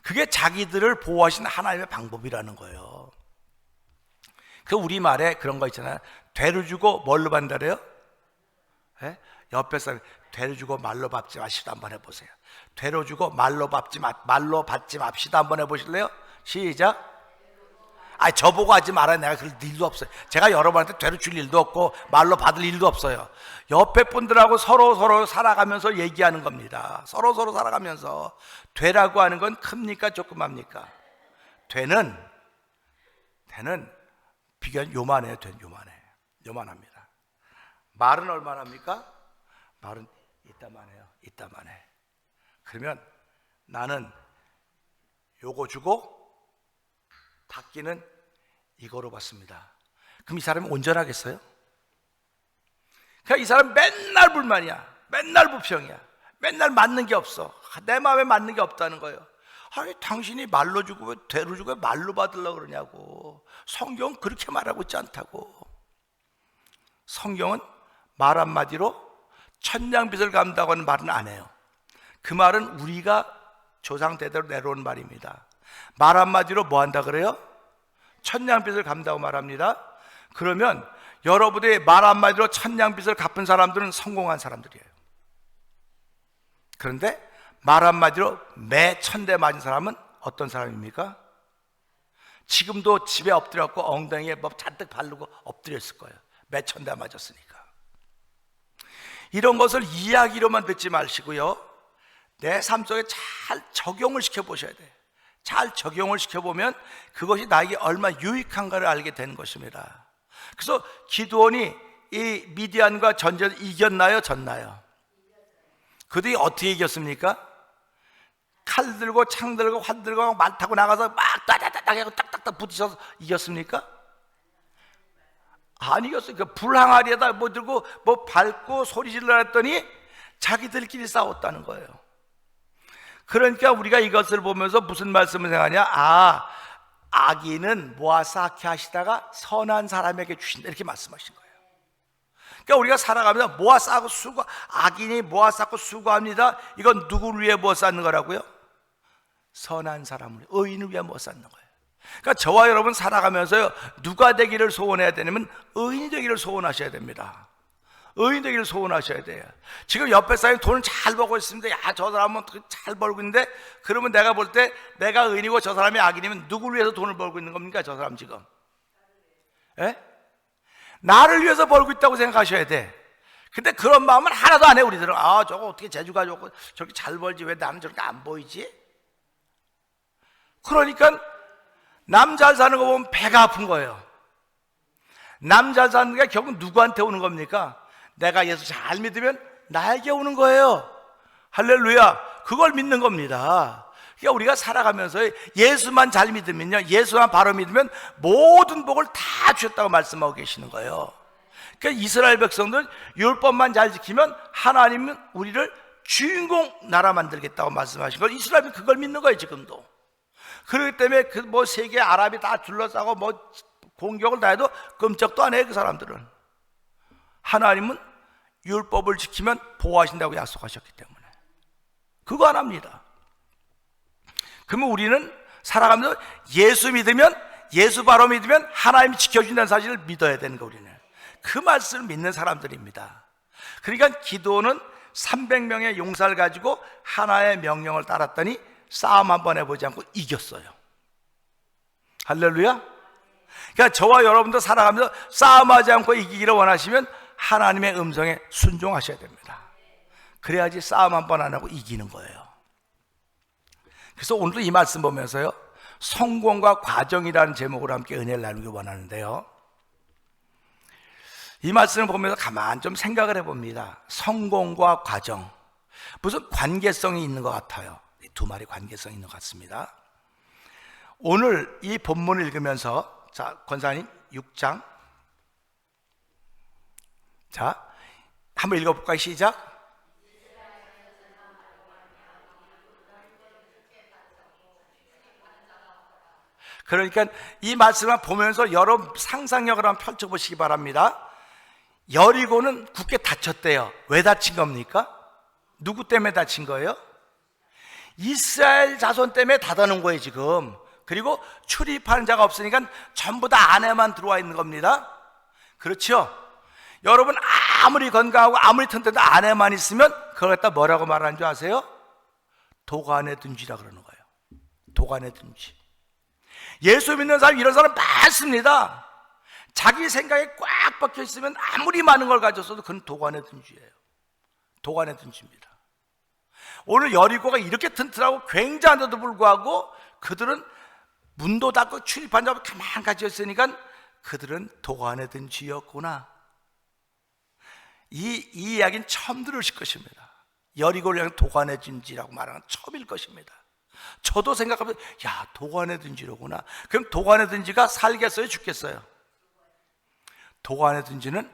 그게 자기들을 보호하신 하나님의 방법이라는 거예요. 그 우리말에 그런 거 있잖아요. 되를 주고 뭘로 받는다래요? 예? 옆에 사람 되를 주고 말로 받지 마시다 한번 해보세요. 되로 주고 말로 받지 맙시다 한번 해보실래요? 시작. 저보고 하지 말아요. 내가 그럴 일도 없어요. 제가 여러분한테 되로 줄 일도 없고 말로 받을 일도 없어요. 옆에 분들하고 서로 살아가면서 얘기하는 겁니다. 서로 살아가면서. 되라고 하는 건 큽니까 조그맣니까? 되는 비교한 요만해요. 요만합니다. 말은 얼마나 합니까? 말은 이따만 해요. 이따만 해. 그러면 나는 요거 주고 받기는 이거로 받습니다. 그럼 이 사람이 온전하겠어요? 그러니까 이 사람 맨날 불만이야. 맨날 불평이야. 맨날 맞는 게 없어. 내 마음에 맞는 게 없다는 거예요. 아니 당신이 말로 주고 왜 되로 주고 왜 말로 받으려고 그러냐고. 성경은 그렇게 말하고 있지 않다고. 성경은 말 한마디로 천냥빚을 갚는다고 하는 말은 안 해요. 그 말은 우리가 조상 대대로 내려온 말입니다. 말 한마디로 뭐 한다 그래요? 천냥빚을 갚는다고 말합니다. 그러면 여러분의 말 한마디로 천냥빚을 갚은 사람들은 성공한 사람들이에요. 그런데 말 한마디로 매 1000대 맞은 사람은 어떤 사람입니까? 지금도 집에 엎드렸고 엉덩이에 뭐 잔뜩 바르고 엎드렸을 거예요. 매 1000대 맞았으니까. 이런 것을 이야기로만 듣지 마시고요, 내 삶 속에 잘 적용을 시켜보셔야 돼요. 잘 적용을 시켜보면 그것이 나에게 얼마나 유익한가를 알게 되는 것입니다. 그래서 기드온이 이 미디안과 전쟁을 이겼나요? 졌나요? 그들이 어떻게 이겼습니까? 칼 들고 창 들고 활 들고 말 타고 나가서 막 따다다닥 하고 딱딱딱 부딪혀서 이겼습니까? 안 이겼어요. 그 불항아리에다 뭐 들고 뭐 밟고 소리 질러 했더니 자기들끼리 싸웠다는 거예요. 그러니까 우리가 이것을 보면서 무슨 말씀을 생각하냐? 악인은 모아 쌓게 하시다가 선한 사람에게 주신다, 이렇게 말씀하신 거예요. 그러니까 우리가 살아가면서 모아 쌓고 수고, 악인이 모아 쌓고 수고합니다. 이건 누구를 위해 모아 쌓는 거라고요? 선한 사람을, 의인을 위해 모아 쌓는 거예요. 그러니까 저와 여러분 살아가면서요, 누가 되기를 소원해야 되냐면 의인이 되기를 소원하셔야 됩니다. 의인 되기를 소원하셔야 돼요. 지금 옆에 사람이 돈을 잘 벌고 있습니다. 저 사람은 잘 벌고 있는데, 그러면 내가 볼 때 내가 의인이고 저 사람이 악인이면 누구를 위해서 돈을 벌고 있는 겁니까? 저 사람 지금 나를 위해서 벌고 있다고 생각하셔야 돼. 근데 그런 마음은 하나도 안 해. 우리들은 저거 어떻게 재주가 좋고 저렇게 잘 벌지, 왜 나는 저렇게 안 보이지? 그러니까 남 잘 사는 거 보면 배가 아픈 거예요. 남 잘 사는 게 결국 누구한테 오는 겁니까? 내가 예수 잘 믿으면 나에게 오는 거예요. 할렐루야. 그걸 믿는 겁니다. 그러니까 우리가 살아가면서 예수만 잘 믿으면요, 예수만 바로 믿으면 모든 복을 다 주셨다고 말씀하고 계시는 거예요. 그러니까 이스라엘 백성들 율법만 잘 지키면 하나님은 우리를 주인공 나라 만들겠다고 말씀하신 걸, 이스라엘은 그걸 믿는 거예요 지금도. 그렇기 때문에 그 뭐 세계 아랍이 다 둘러싸고 뭐 공격을 다 해도 끔찍도 안 해요. 그 사람들은 하나님은 율법을 지키면 보호하신다고 약속하셨기 때문에 그거 안 합니다. 그러면 우리는 살아가면서 예수 믿으면, 예수 바로 믿으면 하나님이 지켜준다는 사실을 믿어야 되는 거. 우리는 그 말씀을 믿는 사람들입니다. 그러니까 기드온은 300명의 용사를 가지고 하나의 명령을 따랐더니 싸움 한번 해보지 않고 이겼어요. 할렐루야. 그러니까 저와 여러분도 살아가면서 싸움하지 않고 이기기를 원하시면 하나님의 음성에 순종하셔야 됩니다. 그래야지 싸움 한번 안 하고 이기는 거예요. 그래서 오늘도 이 말씀 보면서요, 성공과 과정이라는 제목으로 함께 은혜를 나누기 원하는데요, 이 말씀을 보면서 가만 좀 생각을 해봅니다. 성공과 과정, 무슨 관계성이 있는 것 같아요. 이 두 말이 관계성이 있는 것 같습니다. 오늘 이 본문을 읽으면서, 자, 권사님 6장, 자, 한번 읽어볼까요? 시작. 그러니까 이 말씀을 보면서 여러분 상상력을 한번 펼쳐보시기 바랍니다. 여리고는 굳게 다쳤대요. 왜 다친 겁니까? 누구 때문에 다친 거예요? 이스라엘 자손 때문에 닫아놓은 거예요 지금. 그리고 출입하는 자가 없으니까 전부 다 안에만 들어와 있는 겁니다. 그렇죠? 여러분 아무리 건강하고 아무리 튼튼해도 안에만 있으면 그걸 갖다 뭐라고 말하는 줄 아세요? 도간의 둥지라 그러는 거예요. 도간의 둥지. 예수 믿는 사람, 이런 사람 많습니다. 자기 생각에 꽉 박혀 있으면 아무리 많은 걸 가졌어도 그건 도간의 둥지예요. 도간의 둥지입니다. 오늘 여리고가 이렇게 튼튼하고 굉장한데도 불구하고 그들은 문도 닫고 출입한 자가 가만 가지고 있으니까 그들은 도간의 둥지였구나. 이 이야기는 처음 들으실 것입니다. 여리고를 향한 도간의 둥지라고 말하는 건 처음일 것입니다. 저도 생각하면 야, 도간의 둥지로구나. 그럼 도간의 둥지가 살겠어요, 죽겠어요? 도간의 둥지는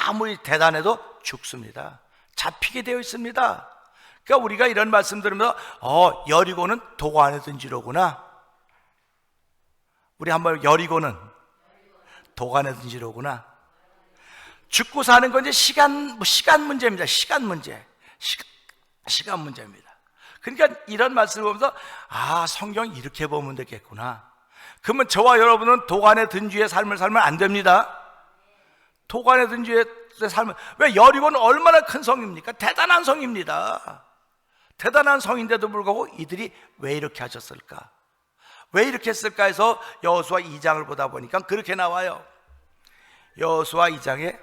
아무리 대단해도 죽습니다. 잡히게 되어 있습니다. 그러니까 우리가 이런 말씀 들으면서 여리고는 도간의 둥지로구나. 우리 한번 여리고는 도간의 둥지로구나. 죽고 사는 건 이제 시간 문제입니다. 시간 문제입니다. 그러니까 이런 말씀을 보면서 성경 이렇게 보면 되겠구나. 그러면 저와 여러분은 도간의 둥지의 삶을 살면 안 됩니다. 도간의 둥지의 삶을, 왜? 여리고는 얼마나 큰 성입니까? 대단한 성입니다. 대단한 성인데도 불구하고 이들이 왜 이렇게 하셨을까? 왜 이렇게 했을까 해서 여호수아 2장을 보다 보니까 그렇게 나와요. 여호수아 2장에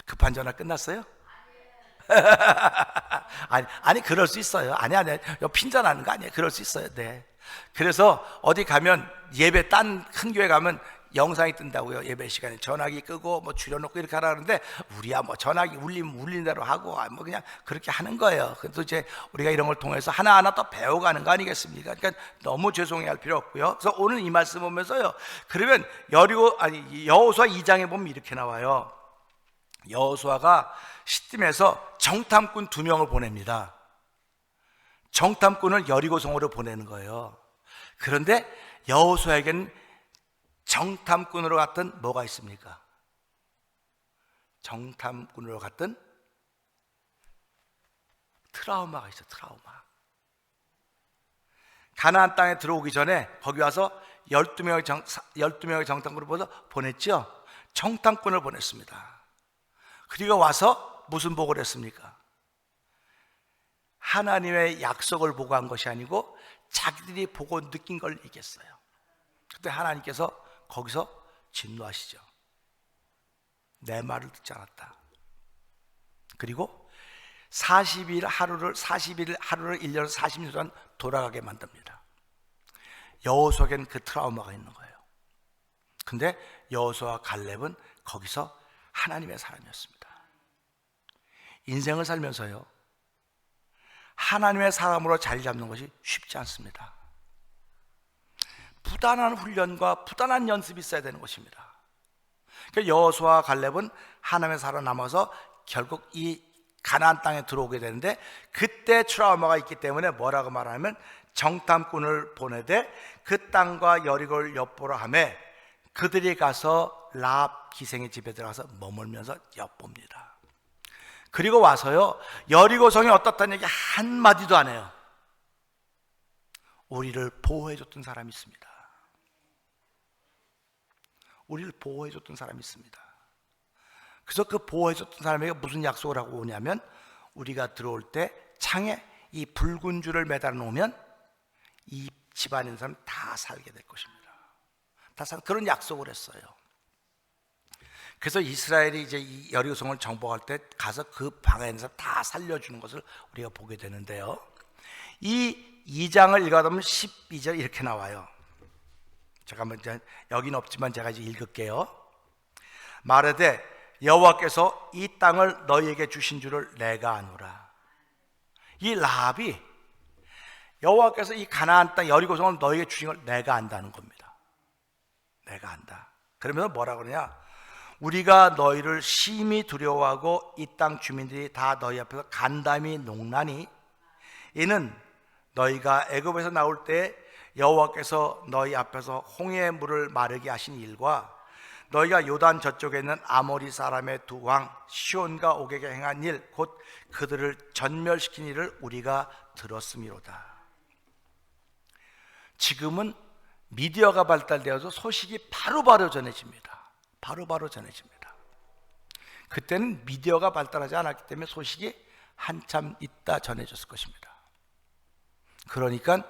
급한 전화 끝났어요? 아니 그럴 수 있어요. 아니 핀잔하는 거 아니에요. 그럴 수 있어요. 네. 그래서 어디 가면 예배 딴 큰 교회 가면 영상이 뜬다고요. 예배 시간에 전화기 끄고 뭐 줄여놓고 이렇게 하라 그러는데 우리야 뭐 전화기 울린 대로 하고 뭐 그냥 그렇게 하는 거예요. 그래서 이제 우리가 이런 걸 통해서 하나하나 또 배워가는 거 아니겠습니까? 그러니까 너무 죄송해할 필요 없고요. 그래서 오늘 이 말씀 보면서요. 그러면 여호수아 2장에 보면 이렇게 나와요. 여호수아가 시딤에서 정탐꾼 2명을 보냅니다. 정탐꾼을 여리고성으로 보내는 거예요. 그런데 여호수아에게는 정탐꾼으로 갔던 뭐가 있습니까? 정탐꾼으로 갔던 트라우마가 있어요. 트라우마. 가나안 땅에 들어오기 전에 거기 와서 12명의 정탐꾼을 보냈죠. 정탐꾼을 보냈습니다. 그리고 와서 무슨 보고를 했습니까? 하나님의 약속을 보고 한 것이 아니고 자기들이 보고 느낀 걸 얘기했어요. 그때 하나님께서 거기서 진노하시죠. 내 말을 듣지 않았다. 그리고 40일 하루를 1년에서 40년 동안 돌아가게 만듭니다. 여호수아에게는 그 트라우마가 있는 거예요. 근데 여호수아와 갈렙은 거기서 하나님의 사람이었습니다. 인생을 살면서요, 하나님의 사람으로 자리 잡는 것이 쉽지 않습니다. 부단한 훈련과 부단한 연습이 있어야 되는 것입니다. 그러니까 여호수아와 갈렙은 하나님의 사람 남아서 결국 이 가나안 땅에 들어오게 되는데, 그때 트라우마가 있기 때문에 뭐라고 말하면 정탐꾼을 보내되 그 땅과 여리고를 엿보러 하매 그들이 가서 라합 기생의 집에 들어가서 머물면서 엿봅니다. 그리고 와서요, 여리고성이 어떻다는 얘기 한마디도 안 해요. 우리를 보호해줬던 사람이 있습니다. 우리를 보호해줬던 사람이 있습니다. 그래서 그 보호해줬던 사람에게 무슨 약속을 하고 오냐면, 우리가 들어올 때 창에 이 붉은 줄을 매달아 놓으면 이 집안에 있는 사람 다 살게 될 것입니다. 그런 약속을 했어요. 그래서 이스라엘이 이제 이 여리고성을 정복할 때 가서 그 방에 있는 사람 다 살려주는 것을 우리가 보게 되는데요, 이 2장을 읽어보면 12절 이렇게 나와요. 잠깐만, 여기는 없지만 제가 이제 읽을게요. 말하되 여호와께서 이 땅을 너희에게 주신 줄을 내가 아노라. 이 라합이 여호와께서 이 가나안 땅 여리고성을 너희에게 주신 걸 내가 안다는 겁니다. 내가 안다. 그러면서 뭐라 그러냐? 우리가 너희를 심히 두려워하고 이 땅 주민들이 다 너희 앞에서 간담이 농나니 이는 너희가 애굽에서 나올 때 여호와께서 너희 앞에서 홍해의 물을 마르게 하신 일과 너희가 요단 저쪽에 있는 아모리 사람의 두 왕 시온과 옥에게 행한 일 곧 그들을 전멸시킨 일을 우리가 들었음이로다. 지금은 미디어가 발달되어서 소식이 바로바로 전해집니다. 바로바로 전해집니다. 그때는 미디어가 발달하지 않았기 때문에 소식이 한참 있다 전해졌을 것입니다. 그러니까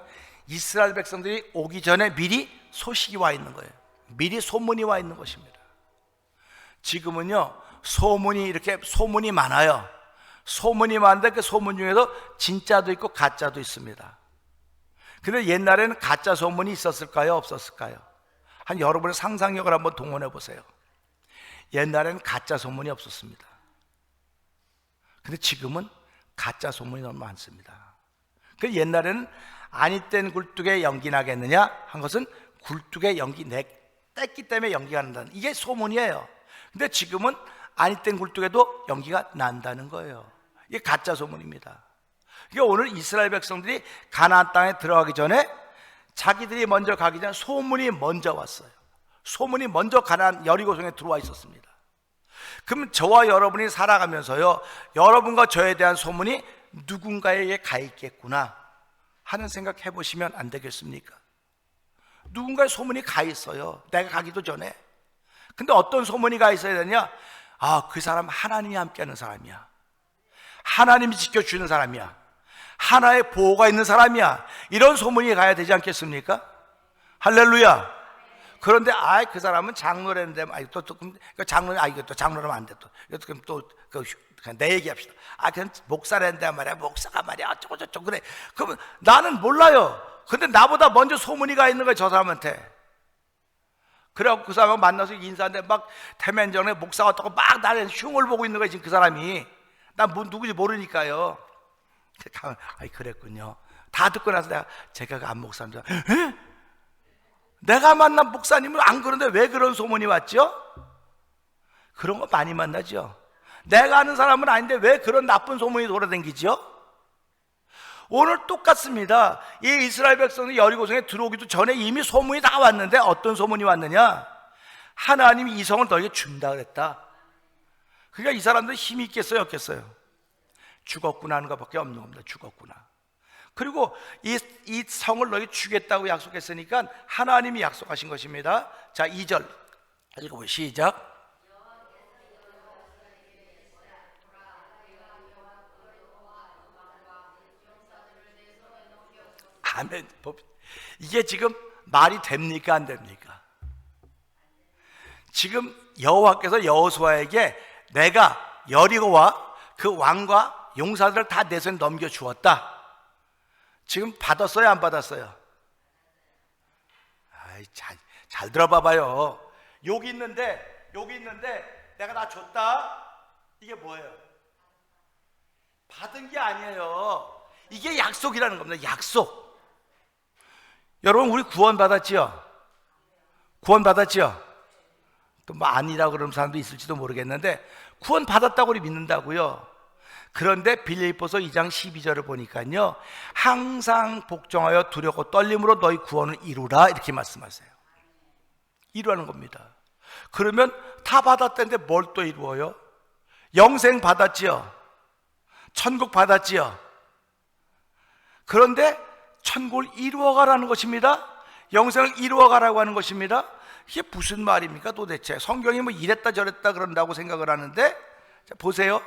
이스라엘 백성들이 오기 전에 미리 소식이 와 있는 거예요. 미리 소문이 와 있는 것입니다. 지금은요, 소문이 이렇게 소문이 많아요. 소문이 많은데 그 소문 중에서 진짜도 있고 가짜도 있습니다. 근데 옛날에는 가짜 소문이 있었을까요? 없었을까요? 한 여러분의 상상력을 한번 동원해 보세요. 옛날에는 가짜 소문이 없었습니다. 근데 지금은 가짜 소문이 너무 많습니다. 그 옛날에는 아니 땐 굴뚝에 연기 나겠느냐 한 것은 굴뚝에 연기 뗐기 때문에 연기가 난다는, 이게 소문이에요. 근데 지금은 아니 땐 굴뚝에도 연기가 난다는 거예요. 이게 가짜 소문입니다. 그러니까 오늘 이스라엘 백성들이 가나안 땅에 들어가기 전에 자기들이 먼저 가기 전에 소문이 먼저 왔어요. 소문이 먼저 가나안 여리고성에 들어와 있었습니다. 그럼 저와 여러분이 살아가면서요, 여러분과 저에 대한 소문이 누군가에게 가 있겠구나 하는 생각 해보시면 안 되겠습니까? 누군가의 소문이 가 있어요. 내가 가기도 전에. 근데 어떤 소문이 가 있어야 되냐? 아, 그 사람 하나님이 함께하는 사람이야. 하나님이 지켜주는 사람이야. 하나의 보호가 있는 사람이야. 이런 소문이 가야 되지 않겠습니까? 할렐루야. 그런데 그 사람은 장로라는데, 이거 장로라면 안 돼. 그냥 내 얘기합시다. 그냥 목사라는데 말이야. 목사가 말이야. 어쩌고 저쩌고 그래. 그러면 나는 몰라요. 근데 나보다 먼저 소문이 가 있는 거야, 저 사람한테. 그래갖고 그 사람하고 만나서 인사하는데 막 태면전에 목사 같다고 막 나를 흉을 보고 있는 거야, 지금 그 사람이. 난 누구지 모르니까요. 그랬군요. 다 듣고 나서 제가 그 안 목사입니다. 에? 내가 만난 목사님은 안 그런데 왜 그런 소문이 왔죠? 그런 거 많이 만나죠. 내가 아는 사람은 아닌데 왜 그런 나쁜 소문이 돌아다니죠? 오늘 똑같습니다. 이 이스라엘 백성이 여리고성에 들어오기도 전에 이미 소문이 다 왔는데 어떤 소문이 왔느냐? 하나님이 이 성을 너에게 준다 그랬다. 그러니까 이 사람들 힘이 있겠어요, 없겠어요? 죽었구나 하는 것밖에 없는 겁니다. 죽었구나. 그리고 이 성을 너에게 주겠다고 약속했으니까 하나님이 약속하신 것입니다. 자, 2절 읽어보세요. 시작. 아멘. 이게 지금 말이 됩니까, 안 됩니까? 지금 여호와께서 여호수아에게 내가 여리고와 그 왕과 용사들을 다 내 손에 넘겨 주었다. 지금 받았어요, 안 받았어요? 잘 들어봐봐요. 여기 있는데 내가 다 줬다. 이게 뭐예요? 받은 게 아니에요. 이게 약속이라는 겁니다. 약속. 여러분, 우리 구원 받았지요? 구원 받았지요? 또 뭐 아니라고 그러는 사람도 있을지도 모르겠는데 구원 받았다고 우리 믿는다고요. 그런데 빌립보서 2장 12절을 보니까요, 항상 복종하여 두렵고 떨림으로 너희 구원을 이루라 이렇게 말씀하세요. 이루라는 겁니다. 그러면 다 받았다는데 뭘 또 이루어요? 영생 받았지요? 천국 받았지요? 그런데 천국을 이루어가라는 것입니다. 영생을 이루어가라고 하는 것입니다. 이게 무슨 말입니까 도대체? 성경이 뭐 이랬다 저랬다 그런다고 생각을 하는데, 자, 보세요.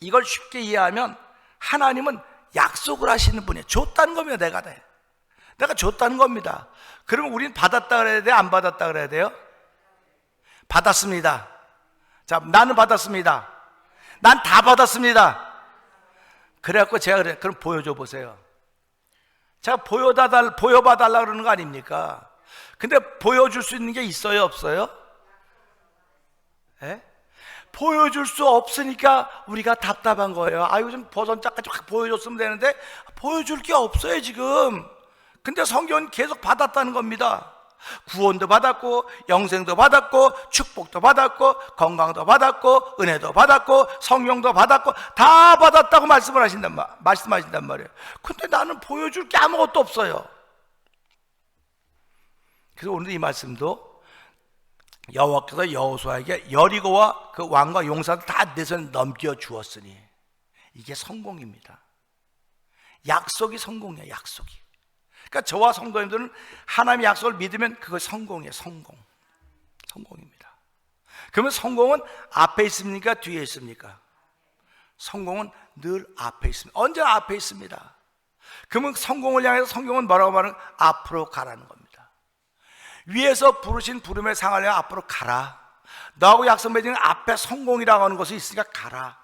이걸 쉽게 이해하면 하나님은 약속을 하시는 분이에요. 줬다는 겁니다. 내가 줬다는 겁니다. 그러면 우리는 받았다 그래야 돼요? 안 받았다 그래야 돼요? 받았습니다. 자, 나는 받았습니다. 난 다 받았습니다. 그래갖고 제가 그럼 보여줘 보세요. 제가 보여봐달라 그러는 거 아닙니까? 근데 보여줄 수 있는 게 있어요, 없어요? 예? 보여줄 수 없으니까 우리가 답답한 거예요. 아이고 좀 버선짝까지 확 보여줬으면 되는데 보여줄 게 없어요 지금. 근데 성경은 계속 받았다는 겁니다. 구원도 받았고 영생도 받았고 축복도 받았고 건강도 받았고 은혜도 받았고 성령도 받았고 다 받았다고 말씀하신단 말이에요. 근데 나는 보여줄 게 아무것도 없어요. 그래서 오늘 이 말씀도 여호와께서 여호수아에게 여리고와 그 왕과 용사들 다 내 손에 넘겨 주었으니 이게 성공입니다. 약속이 성공이에요. 약속이. 그러니까 저와 성도님들은 하나님의 약속을 믿으면 그거 성공이에요. 성공입니다. 그러면 성공은 앞에 있습니까? 뒤에 있습니까? 성공은 늘 앞에 있습니다. 언제나 앞에 있습니다. 그러면 성공을 향해서 성경은 뭐라고 말하는? 앞으로 가라는 겁니다. 위에서 부르신 부름의 상을 향해 앞으로 가라. 너하고 약속 맺은 앞에 성공이라고 하는 것이 있으니까 가라.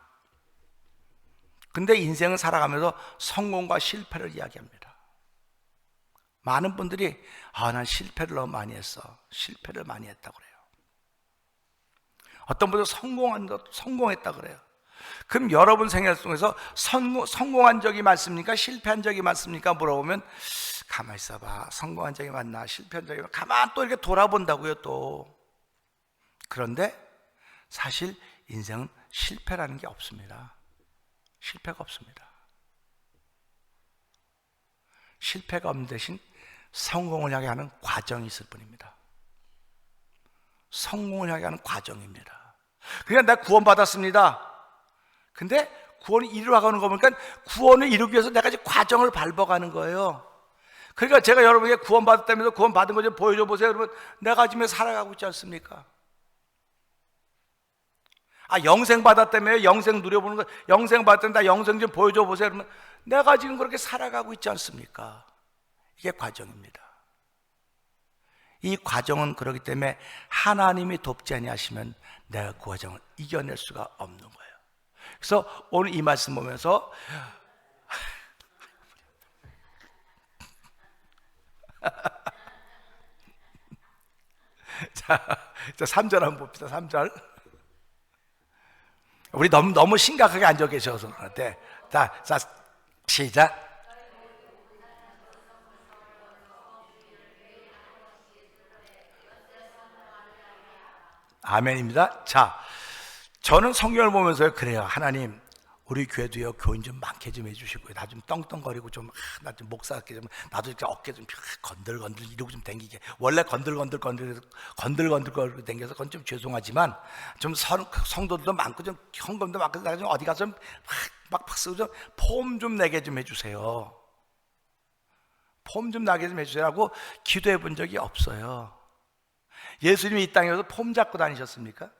근데 인생을 살아가면서 성공과 실패를 이야기합니다. 많은 분들이 난 실패를 너무 많이 했어. 실패를 많이 했다고 그래요. 어떤 분들은 성공했다 그래요. 그럼 여러분 생활 속에서 성공한 적이 많습니까? 실패한 적이 많습니까? 물어보면 가만히 있어봐. 성공한 적이 많나? 실패한 적이 많나? 가만 또 이렇게 돌아본다고요 또. 그런데 사실 인생은 실패라는 게 없습니다. 실패가 없습니다. 실패가 없는 대신 성공을 향해 하는 과정이 있을 뿐입니다. 성공을 향해 하는 과정입니다. 그러니까 내가 구원받았습니다. 근데 구원이 이루어가는 거 보니까 구원을 이루기 위해서 내가 이제 과정을 밟아가는 거예요. 그러니까 제가 여러분에게 구원받았다면서 구원받은 거 좀 보여줘 보세요. 그러면 내가 지금 살아가고 있지 않습니까? 영생 받았다며요. 영생 누려보는 거, 영생 받았다면 나 영생 좀 보여줘 보세요. 그러면 내가 지금 그렇게 살아가고 있지 않습니까? 이게 과정입니다. 이 과정은 그렇기 때문에 하나님이 돕지 아니하시면 내가 그 과정을 이겨낼 수가 없는 거예요. 그래서 오늘 이 말씀 보면서 자 3절 한번 봅시다. 3절. 우리 너무 심각하게 앉아 계셔서 그런데 자 시작. 아멘입니다. 자, 저는 성경을 보면서 그래요. 하나님, 우리 교회도요 교인 좀 많게 좀 해주시고요. 나 좀 떵떵거리고 좀 나 좀 목사답게 좀 나도 이렇게 어깨 좀 건들건들 이러고 좀 댕기게. 원래 건들건들 댕겨서 그건 좀 죄송하지만 좀 성도들도 많고 좀 현금도 많고 내가 좀 어디 가서 막 박수 좀 폼 좀 내게 좀 해주세요. 폼 좀 나게 좀 해주세요라고 기도해 본 적이 없어요. 예수님이 이 땅에 와서 폼 잡고 다니셨습니까?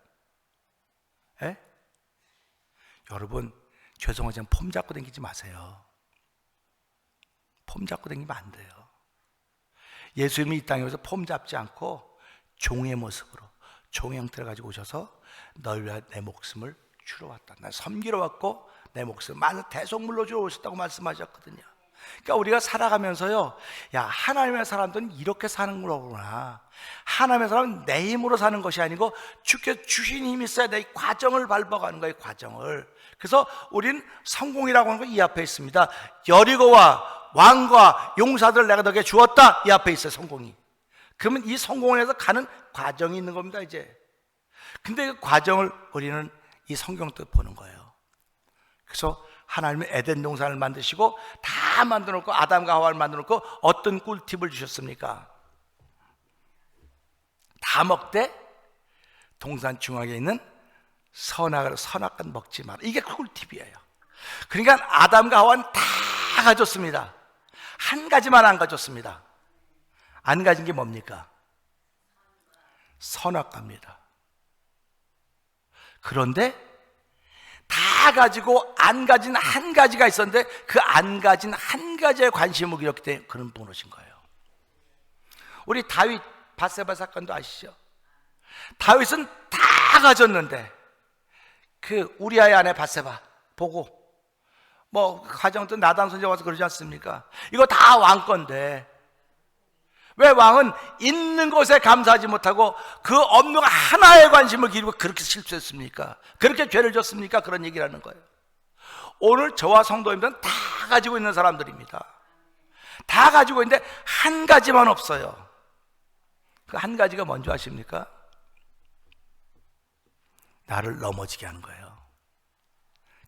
예? 여러분 죄송하지만 폼 잡고 다니지 마세요. 폼 잡고 다니면 안 돼요. 예수님이 이 땅에 와서 폼 잡지 않고 종의 모습으로 종의 형태를 가지고 오셔서 널 위하여 내 목숨을 주러 왔다. 난 섬기러 왔고 내 목숨 많은 대속물로 주러 오셨다고 말씀하셨거든요. 그러니까 우리가 살아가면서요, 야 하나님의 사람들은 이렇게 사는 거구나. 하나님의 사람은 내 힘으로 사는 것이 아니고 주께서 주신 힘이 있어야 돼. 이 과정을 밟아가는 거예요. 과정을. 그래서 우리는 성공이라고 하는 거 이 앞에 있습니다. 여리고와 왕과 용사들을 내가 너에게 주었다. 이 앞에 있어요. 성공이. 그러면 이 성공을 해서 가는 과정이 있는 겁니다. 이제. 근데 그 과정을 우리는 이 성경 때 보는 거예요. 그래서 하나님은 에덴 동산을 만드시고 다 만들어 놓고 아담과 하와를 만들어 놓고 어떤 꿀팁을 주셨습니까? 다 먹되 동산 중앙에 있는 선악과는 먹지 마라. 이게 꿀팁이에요. 그러니까 아담과 하와는 다 가졌습니다. 한 가지만 안 가졌습니다. 안 가진 게 뭡니까? 선악과입니다. 그런데 다 가지고 안 가진 한 가지가 있었는데 그 안 가진 한 가지에 관심을 기울였기 때문에 그런 무너진 거예요. 우리 다윗 밧세바 사건도 아시죠? 다윗은 다 가졌는데 그 우리아의 아내 밧세바 보고 뭐 가정도 나단 선지자 와서 그러지 않습니까? 이거 다 왕 건데 왜 왕은 있는 것에 감사하지 못하고 그 없는 것 하나에 관심을 기울이고 그렇게 실수했습니까? 그렇게 죄를 졌습니까? 그런 얘기를 하는 거예요. 오늘 저와 성도님들은 다 가지고 있는 사람들입니다. 다 가지고 있는데 한 가지만 없어요. 그 한 가지가 뭔지 아십니까? 나를 넘어지게 하는 거예요.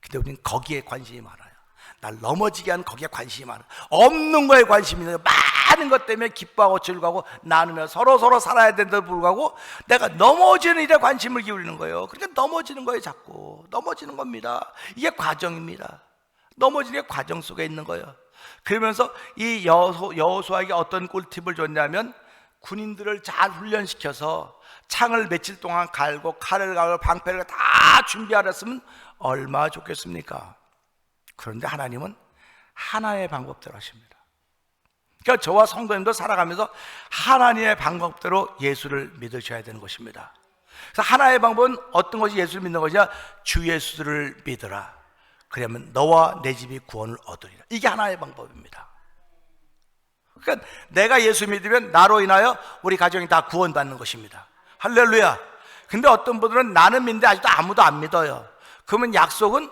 근데 우리는 거기에 관심이 많아요. 날 넘어지게 하는 거기에 관심이 많아요. 없는 거에 관심이 있어요. 많은 것 때문에 기뻐하고 즐거워하고 나누며 서로 살아야 된다고 불구하고 내가 넘어지는 일에 관심을 기울이는 거예요. 그러니까 넘어지는 거예요. 자꾸 넘어지는 겁니다. 이게 과정입니다. 넘어지는 게 과정 속에 있는 거예요. 그러면서 이 여호수아에게 어떤 꿀팁을 줬냐면 군인들을 잘 훈련시켜서 창을 며칠 동안 갈고 칼을 갈고 방패를 다 준비하랬으면 얼마나 좋겠습니까? 그런데 하나님은 하나의 방법대로 하십니다. 그러니까 저와 성도님도 살아가면서 하나님의 방법대로 예수를 믿으셔야 되는 것입니다. 그래서 하나의 방법은 어떤 것이 예수를 믿는 것이냐? 주 예수를 믿으라. 그러면 너와 내 집이 구원을 얻으리라. 이게 하나의 방법입니다. 그러니까 내가 예수 믿으면 나로 인하여 우리 가정이 다 구원받는 것입니다. 할렐루야. 근데 어떤 분들은 나는 믿는데 아직도 아무도 안 믿어요. 그러면 약속은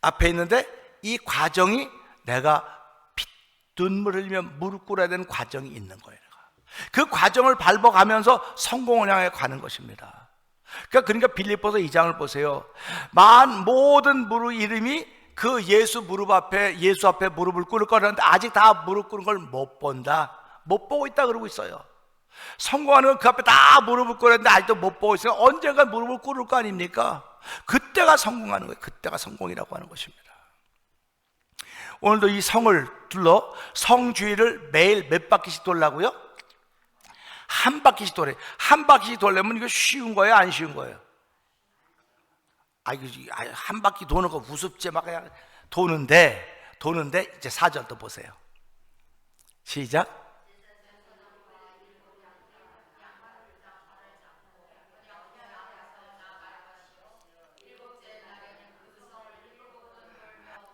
앞에 있는데 이 과정이 내가 눈물을 흘리며 무릎 꿇어야 되는 과정이 있는 거예요. 그 과정을 밟아가면서 성공을 향해 가는 것입니다. 그러니까 빌립보서 2장을 보세요. 모든 무릎 이름이 그 예수 앞에 무릎을 꿇을 거라는데 아직 다 무릎 꿇은 걸 못 본다. 못 보고 있다 그러고 있어요. 성공하는 건 그 앞에 다 무릎을 꿇었는데 아직도 못 보고 있어요. 언젠가 무릎을 꿇을 거 아닙니까? 그때가 성공하는 거예요. 그때가 성공이라고 하는 것입니다. 오늘도 이 성을 둘러 성주위를 매일 몇 바퀴씩 돌라고요? 한 바퀴씩 돌아요. 한 바퀴씩 돌려면 이거 쉬운 거예요? 안 쉬운 거예요? 한 바퀴 도는 거 우습지 막 그냥 도는데 이제 4절도 보세요. 시작.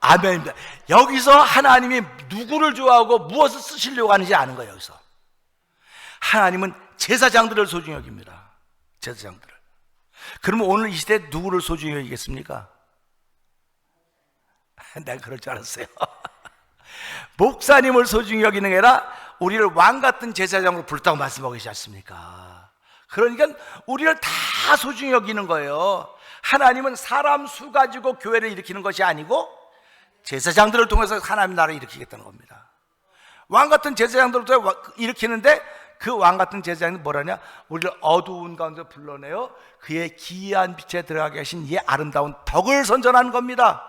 아멘입니다. 여기서 하나님이 누구를 좋아하고 무엇을 쓰시려고 하는지 아는 거예요. 여기서 하나님은 제사장들을 소중히 여깁니다. 제사장들을. 그러면 오늘 이 시대에 누구를 소중히 여기겠습니까? 내가 그럴 줄 알았어요. 목사님을 소중히 여기는 게 아니라 우리를 왕같은 제사장으로 부르다고 말씀하고 계시지 않습니까? 그러니까 우리를 다 소중히 여기는 거예요. 하나님은 사람 수 가지고 교회를 일으키는 것이 아니고 제사장들을 통해서 하나님 나라를 일으키겠다는 겁니다. 왕같은 제사장들을 통해 일으키는데 그 왕같은 제사장이 뭐라냐? 우리를 어두운 가운데 불러내어 그의 기이한 빛에 들어가게 하신 이 아름다운 덕을 선전하는 겁니다.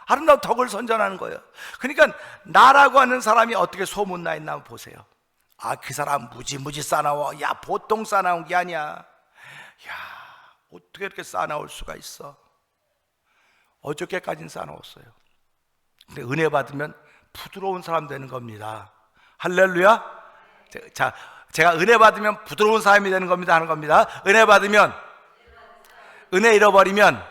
아름다운 덕을 선전하는 거예요. 그러니까 나라고 하는 사람이 어떻게 소문나 있나 한번 보세요. 그 사람 무지무지 싸나워. 야, 보통 싸나운 게 아니야. 야, 어떻게 이렇게 싸나울 수가 있어? 어저께까지는 싸나웠어요. 근데 은혜 받으면 부드러운 사람 되는 겁니다. 할렐루야. 자, 제가 은혜 받으면 부드러운 사람이 되는 겁니다 하는 겁니다. 은혜 받으면, 은혜 잃어버리면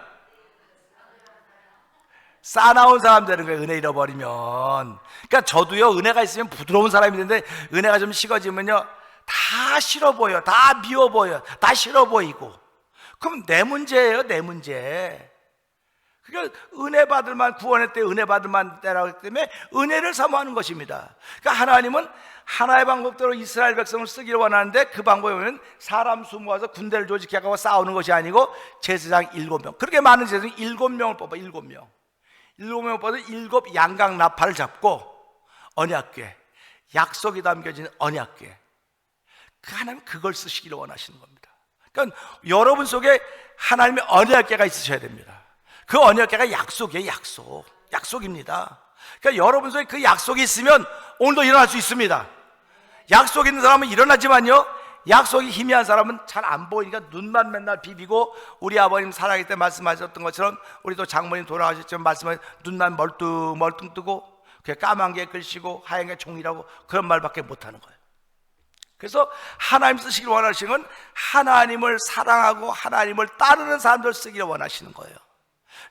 싸나운 사람 되는 거예요. 은혜 잃어버리면. 그러니까 저도요, 은혜가 있으면 부드러운 사람이 되는데 은혜가 좀 식어지면요, 다 싫어 보여, 다 미워 보여, 다 싫어 보이고. 그럼 내 문제예요, 내 문제. 그러니까 은혜 받을 만, 구원의 때 은혜 받을 만 때라고 했기 때문에 은혜를 사모하는 것입니다. 그러니까 하나님은 하나의 방법대로 이스라엘 백성을 쓰기를 원하는데 그 방법이 뭐냐면 사람 수 모아서 군대를 조직해가고 싸우는 것이 아니고 제사장 7명, 그렇게 많은 제사장 7명을 뽑아. 7명 7명 뽑아서 7 양각 나팔을 잡고 언약궤, 약속이 담겨진 언약궤, 그 하나님 그걸 쓰시기를 원하시는 겁니다. 그러니까 여러분 속에 하나님의 언약궤가 있으셔야 됩니다. 그 언약궤가 약속이에요. 약속입니다. 그러니까 여러분 속에 그 약속이 있으면 오늘도 일어날 수 있습니다. 약속 있는 사람은 일어나지만요, 약속이 희미한 사람은 잘 안 보이니까 눈만 맨날 비비고, 우리 아버님 살아계실 때 말씀하셨던 것처럼 우리도 장모님 돌아가셨지만 말씀하신 눈만 멀뚱 뜨고 그게 까만 게 글씨고 하얀 게 종이라고 그런 말밖에 못하는 거예요. 그래서 하나님 쓰시길 원하시는 건 하나님을 사랑하고 하나님을 따르는 사람들 쓰기를 원하시는 거예요.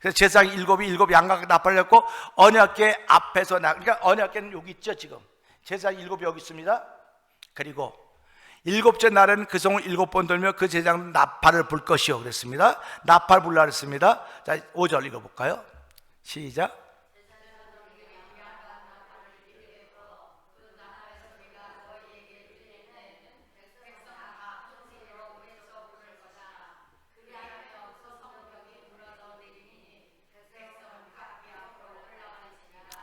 그래서 제사장이 7이 7 양각 나팔을 잡고 언약궤 앞에서 그러니까 언약궤는 여기 있죠. 지금 제사장 7이 여기 있습니다. 그리고 7째 날에는 그 성을 7번 돌며 그 제사장은 나팔을 불 것이요 그랬습니다. 나팔 불라 그랬습니다. 자, 5절 읽어볼까요? 시작.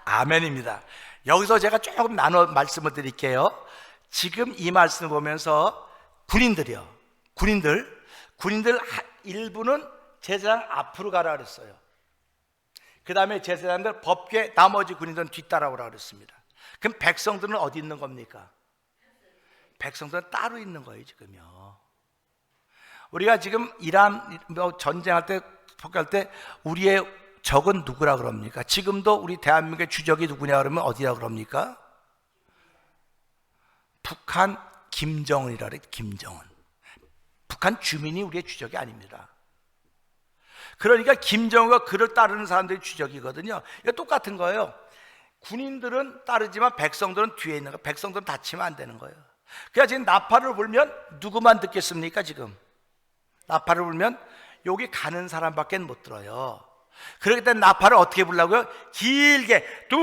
아멘입니다. 여기서 제가 조금 나눠 말씀을 드릴게요. 지금 이 말씀을 보면서 군인들 일부는 제사장 앞으로 가라 그랬어요. 그 다음에 제사장들 법궤, 나머지 군인들은 뒤따라오라 그랬습니다. 그럼 백성들은 어디 있는 겁니까? 백성들은 따로 있는 거예요. 지금요. 우리가 지금 이란 전쟁할 때, 폭격할 때 우리의 적은 누구라 그럽니까? 지금도 우리 대한민국의 주적이 누구냐 그러면 어디라 그럽니까? 북한 김정은이라 그래요. 김정은. 북한 주민이 우리의 주적이 아닙니다. 그러니까 김정은과 그를 따르는 사람들이 주적이거든요. 이거 똑같은 거예요. 군인들은 따르지만 백성들은 뒤에 있는 거예요. 백성들은 다치면 안 되는 거예요. 그러니까 지금 나팔을 불면 누구만 듣겠습니까? 지금 나팔을 불면 여기 가는 사람밖에 못 들어요. 그렇기 때문에 나팔을 어떻게 불라고요? 길게 뚜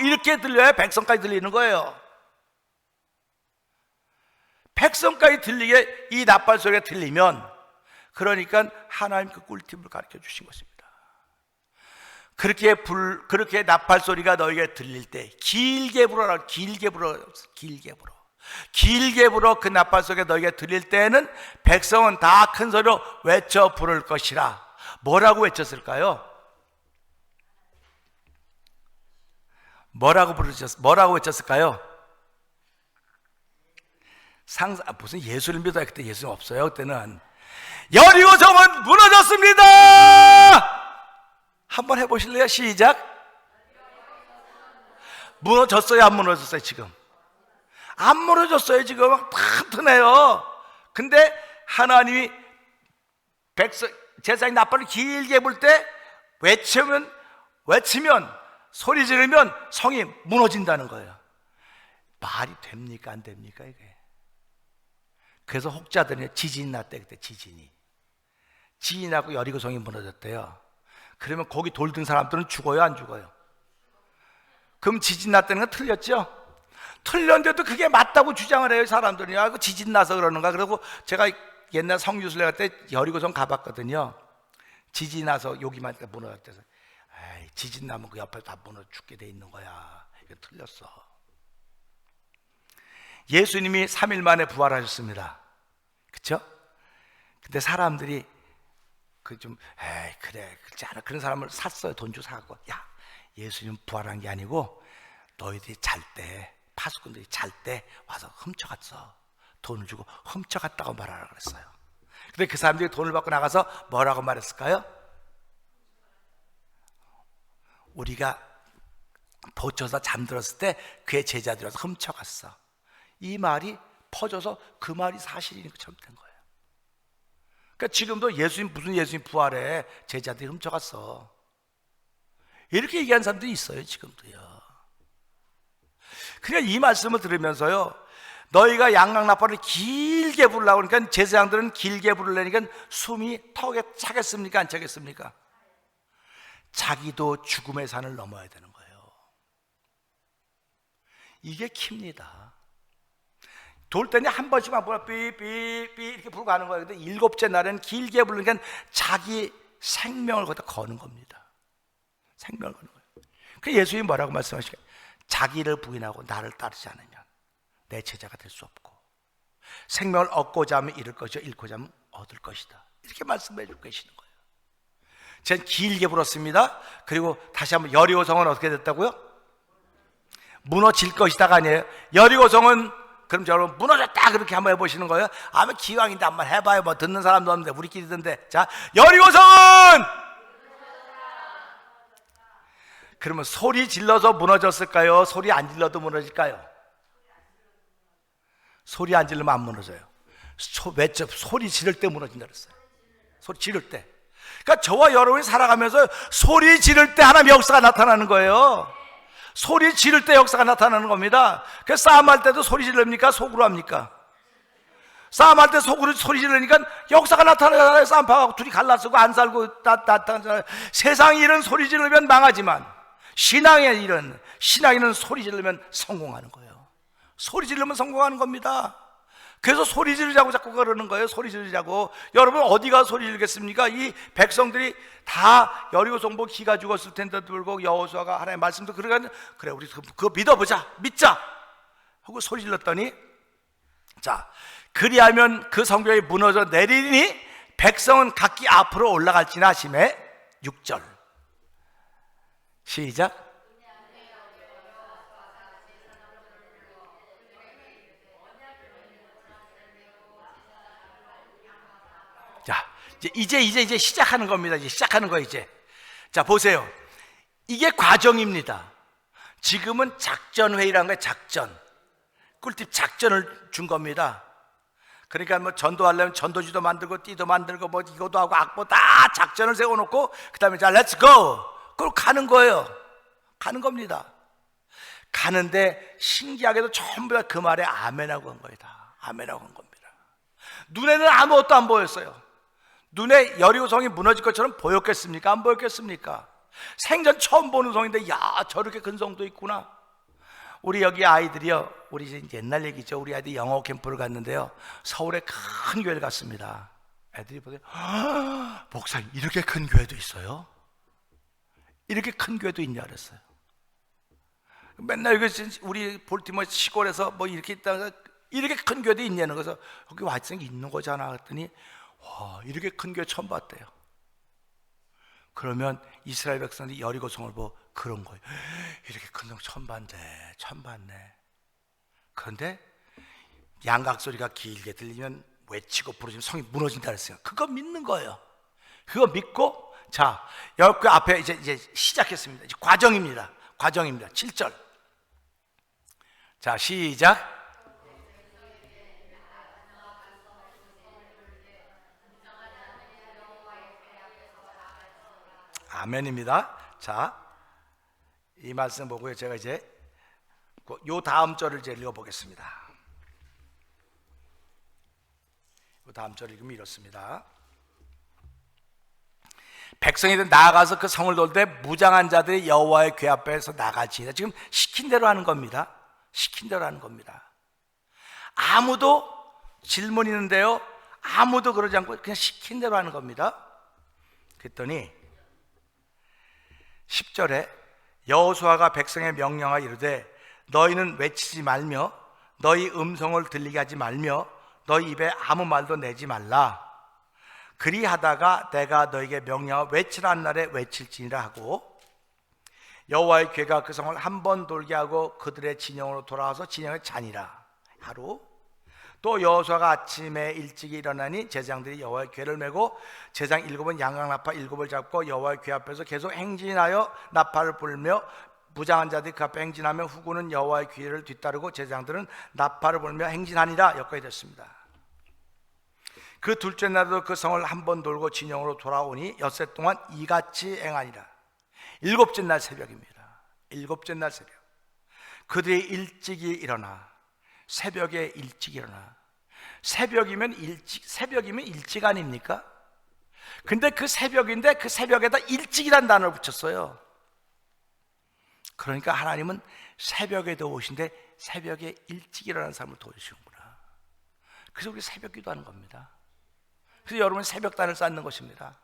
이렇게 들려야 백성까지 들리는 거예요. 백성까지 들리게 이 나팔 소리가 들리면, 그러니까 하나님 그 꿀팁을 가르쳐 주신 것입니다. 그렇게 나팔 소리가 너에게 들릴 때 길게 불어라. 길게 불어. 그 나팔 소리가 너에게 들릴 때에는 백성은 다 큰 소리로 외쳐 부를 것이라. 뭐라고 외쳤을까요? 뭐라고 외쳤을까요? 무슨 예수를 믿어요. 그때 예수는 없어요. 그때는 여리고 성은 무너졌습니다. 한번 해보실래요? 시작. 무너졌어요? 안 무너졌어요? 지금 안 무너졌어요. 지금 막 튼튼해요. 근데 하나님이 제사장이 나팔을 길게 불 때 외치면 소리 지르면 성이 무너진다는 거예요. 말이 됩니까? 안 됩니까? 이게. 그래서 혹자들이 지진이 났대. 그때 지진이 나고 여리고 성이 무너졌대요. 그러면 거기 돌 든 사람들은 죽어요? 안 죽어요? 그럼 지진 났다는 건 틀렸죠? 틀렸는데도 그게 맞다고 주장을 해요. 사람들이. 그 지진 나서 그러는가. 그리고 제가 옛날 성유술래 갈 때 여리고성 가봤거든요. 지진 나서 여기만 무너졌대서, 에이, 지진 나면 그 옆에 다 무너져 죽게 돼 있는 거야. 이거 틀렸어. 예수님이 3일 만에 부활하셨습니다. 그쵸? 근데 사람들이 에이, 그래, 그렇지 않아. 그런 사람을 샀어요. 돈 주고 사갖고. 야, 예수님 부활한 게 아니고 너희들이 잘 때, 파수꾼들이 잘 때 와서 훔쳐갔어. 돈을 주고 훔쳐갔다고 말하라 그랬어요. 근데 그 사람들이 돈을 받고 나가서 뭐라고 말했을까요? 우리가 보쳐서 잠들었을 때 그의 제자들이 와서 훔쳐갔어. 이 말이 퍼져서 그 말이 사실이니까 처럼 된 거예요. 그러니까 지금도 무슨 예수님 부활해, 제자들이 훔쳐갔어. 이렇게 얘기하는 사람들이 있어요. 지금도요. 그러니까 이 말씀을 들으면서요, 너희가 양강나팔을 길게 부르려고 그러니까 제사장들은 길게 부르려니까 숨이 턱에 차겠습니까? 안 차겠습니까? 자기도 죽음의 산을 넘어야 되는 거예요. 이게 킵니다. 돌 때는 한 번씩만 불어 삐삐삐 이렇게 부르고 가는 거예요. 근데 7째 날은 길게 부르니까 자기 생명을 거기다 거는 겁니다. 생명을 거는 거예요. 그 예수님이 뭐라고 말씀하실까요? 자기를 부인하고 나를 따르지 않으면 내 제자가 될 수 없고, 생명을 얻고자 하면 잃을 것이요 잃고자 하면 얻을 것이다. 이렇게 말씀해 주고 계시는 거예요. 제가 길게 불었습니다. 그리고 다시 한번 여리고성은 어떻게 됐다고요? 무너질 것이다가 아니에요. 여리고성은, 그럼 여러분 무너졌다 그렇게 한번 해보시는 거예요. 아마 기왕인데 한번 해봐요. 뭐 듣는 사람도 없는데 우리끼리 듣는데. 자, 여리고성은, 그러면 소리 질러서 무너졌을까요? 소리 안 질러도 무너질까요? 소리 안 지르면 안 무너져요. 소리 지를 때 무너진다 그랬어요. 소리 지를 때. 그러니까 저와 여러분이 살아가면서 소리 지를 때 하나님의 역사가 나타나는 거예요. 소리 지를 때 역사가 나타나는 겁니다. 그래서 싸움할 때도 소리 지릅니까? 속으로 합니까? 싸움할 때 속으로 소리 지르니까 역사가 나타나잖아요. 싸움파하고 둘이 갈라서고 안 살고 나타나잖아요. 세상 일은 소리 지르면 망하지만 신앙의 일은 소리 지르면 성공하는 거예요. 소리 지르면 성공하는 겁니다. 그래서 소리 지르자고 자꾸 그러는 거예요. 소리 지르자고. 여러분 어디가 소리 지르겠습니까? 이 백성들이 다 여리고 성보 기가 죽었을 텐데도 불구하고 여호수아가 하나님의 말씀도 그래 우리 그거 믿어보자, 믿자 하고 소리 질렀더니, 자, 그리하면 그 성벽이 무너져 내리니 백성은 각기 앞으로 올라갈지나 하시매. 6절 시작. 자, 이제 시작하는 겁니다. 이제 시작하는 거 이제. 자, 보세요. 이게 과정입니다. 지금은 작전 회의라는 거예요. 작전. 꿀팁 작전을 준 겁니다. 그러니까 뭐 전도하려면 전도지도 만들고 띠도 만들고 뭐 이거도 하고 악보 다 작전을 세워놓고 그다음에 자, 렛츠 고! 그걸 가는 거예요. 가는 겁니다. 가는데 신기하게도 전부 다 그 말에 아멘하고 한 거예요. 다 아멘하고 한 겁니다. 눈에는 아무것도 안 보였어요. 눈에 여리고성이 무너질 것처럼 보였겠습니까? 안 보였겠습니까? 생전 처음 보는 성인데 야, 저렇게 큰 성도 있구나. 우리 여기 아이들이요, 우리 이제 옛날 얘기죠. 우리 아이들 영어 캠프를 갔는데요, 서울에 큰 교회를 갔습니다. 애들이 보세요. 목사님, 이렇게 큰 교회도 있어요? 이렇게 큰 교회도 있냐 그랬어요. 맨날 우리 볼티모어 시골에서 뭐 이렇게 있다가 이렇게 큰 교회도 있냐는 거서 여기 와 있으니까 있는 거잖아 그랬더니, 와, 이렇게 큰 교회 처음 봤대요. 그러면 이스라엘 백성들이 여리고성을 보고 그런 거예요. 이렇게 큰 성 처음 봤네. 그런데 양각 소리가 길게 들리면 외치고 부르시면 성이 무너진다 그랬어요. 그거 믿는 거예요. 그거 믿고, 자, 여기 앞에 이제 시작했습니다. 이제 과정입니다. 7절. 자, 시작. 아멘입니다. 자, 이 말씀 보고요, 제가 이제 요 다음 절을 이제 읽어보겠습니다. 요 다음 절을 읽으면 이렇습니다. 백성이들 나아가서 그 성을 돌 때 무장한 자들이 여호와의 궤 앞에서 나갈지니라. 지금 시킨 대로 하는 겁니다. 시킨 대로 하는 겁니다. 아무도 질문 있는데요, 아무도 그러지 않고 그냥 시킨 대로 하는 겁니다. 그랬더니 10절에 여호수아가 백성에 명령하여 이르되 너희는 외치지 말며 너희 음성을 들리게 하지 말며 너희 입에 아무 말도 내지 말라. 그리하다가 내가 너에게 명령하여 외치라는 날에 외칠지니라 하고, 여호와의 궤가 그 성을 한 번 돌게 하고 그들의 진영으로 돌아와서 진영을 자니라. 하루 또 여호수아가 아침에 일찍 일어나니 제사장들이 여호와의 궤를 메고 제사장 7은 양강나파 7을 잡고 여호와의 궤 앞에서 계속 행진하여 나팔을 불며 무장한 자들이 그 앞에 행진하며 후군은 여호와의 궤를 뒤따르고 제사장들은 나팔을 불며 행진하니라. 여기까지 됐습니다. 그 둘째 날에도 그 성을 한 번 돌고 진영으로 돌아오니 엿새 동안 이같이 행하니라. 7째 날 새벽입니다. 7째 날 새벽 그들이 일찍이 일어나, 새벽에 일찍 일어나. 새벽이면 일찍 아닙니까? 근데 그 새벽인데 그 새벽에다 일찍이란 단어를 붙였어요. 그러니까 하나님은 새벽에도 오신데 새벽에 일찍 일어나는 사람을 도우시는구나. 그래서 우리 새벽 기도하는 겁니다. 그래서 여러분 새벽단을 쌓는 것입니다.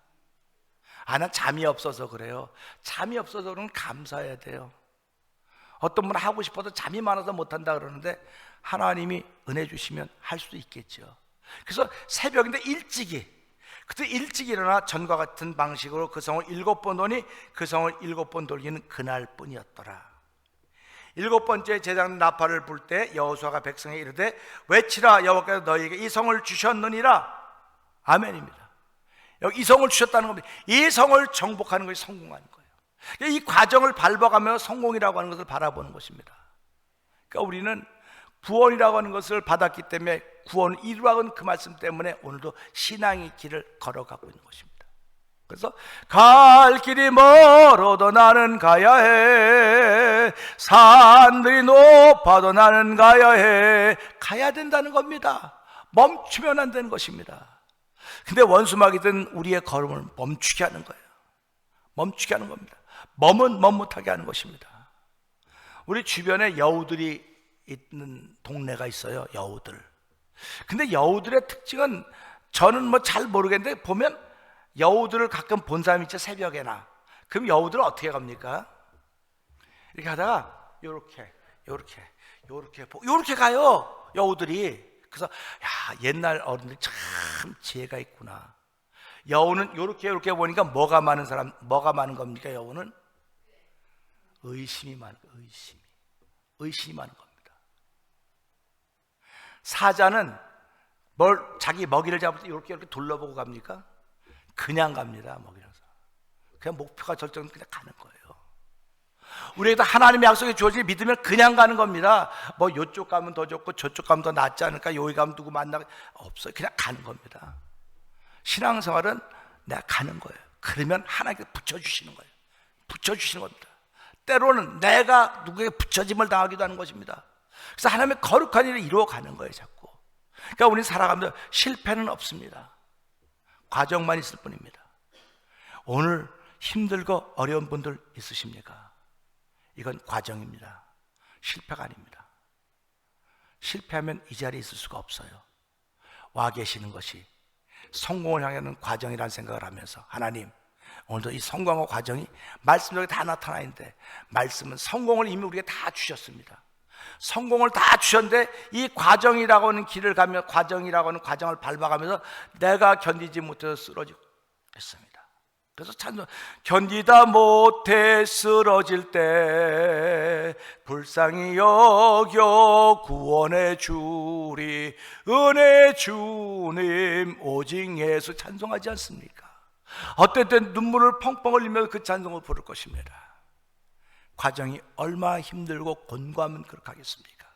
난 잠이 없어서 그래요. 잠이 없어서 그러면 감사해야 돼요. 어떤 분은 하고 싶어도 잠이 많아서 못한다 그러는데 하나님이 은혜 주시면 할 수도 있겠죠. 그래서 새벽인데 그때 일찍 일어나 전과 같은 방식으로 그 성을 7번 도니 그 성을 7번 돌기는 그날뿐이었더라. 7번째 제사장 나팔을 불 때 여호수아가 백성에 이르되 외치라, 여호와께서 너희에게 이 성을 주셨느니라. 아멘입니다. 여기 이 성을 주셨다는 겁니다. 이 성을 정복하는 것이 성공하는 거예요. 이 과정을 밟아가며 성공이라고 하는 것을 바라보는 것입니다. 그러니까 우리는 구원이라고 하는 것을 받았기 때문에 구원을 이루어가는 그 말씀 때문에 오늘도 신앙의 길을 걸어가고 있는 것입니다. 그래서 갈 길이 멀어도 나는 가야 해. 산들이 높아도 나는 가야 해. 가야 된다는 겁니다. 멈추면 안 되는 것입니다. 근데 원수마귀든 우리의 걸음을 멈추게 하는 거예요. 멈추게 하는 겁니다. 머뭇머뭇하게 하는 것입니다. 우리 주변에 여우들이 있는 동네가 있어요. 여우들. 근데 여우들의 특징은 저는 뭐 잘 모르겠는데 보면 여우들을 가끔 본 사람이 있죠. 새벽에나. 그럼 여우들은 어떻게 갑니까? 이렇게 하다가 요렇게 가요. 여우들이. 그래서 야, 옛날 어른들이 참 지혜가 있구나. 여우는 요렇게 보니까 뭐가 많은 겁니까? 여우는 의심이 많은 거예요. 의심이 많은 겁니다. 사자는 자기 먹이를 잡을 때 이렇게 둘러보고 갑니까? 그냥 갑니다. 먹이라서. 그냥 목표가 절정은 그냥 가는 거예요. 우리에게도 하나님의 약속이 주어질 믿으면 그냥 가는 겁니다. 뭐 요쪽 가면 더 좋고 저쪽 가면 더 낫지 않을까? 여기 가면 누구 만나? 없어요. 그냥 가는 겁니다. 신앙생활은 내가 가는 거예요. 그러면 하나님께 붙여주시는 거예요. 붙여주시는 겁니다. 때로는 내가 누구에게 붙여짐을 당하기도 하는 것입니다. 그래서 하나님의 거룩한 일을 이루어가는 거예요. 자꾸. 그러니까 우리는 살아가면서 실패는 없습니다. 과정만 있을 뿐입니다. 오늘 힘들고 어려운 분들 있으십니까? 이건 과정입니다. 실패가 아닙니다. 실패하면 이 자리에 있을 수가 없어요. 와 계시는 것이 성공을 향하는 과정이라는 생각을 하면서 하나님, 오늘도 이 성공과 과정이 말씀 속에 다 나타나 있는데 말씀은 성공을 이미 우리에게 다 주셨습니다. 성공을 다 주셨는데 이 과정이라고 하는 길을 가며 과정이라고 하는 과정을 밟아가면서 내가 견디지 못해서 쓰러지고 있습니다. 그래서 찬송, 견디다 못해 쓰러질 때 불쌍히 여겨 구원해 주리 은혜 주님 오직 예수 찬송하지 않습니까? 어떨 땐 눈물을 펑펑 흘리며 그 찬송을 부를 것입니다. 과정이 얼마나 힘들고 곤고하면 그렇게 하겠습니까?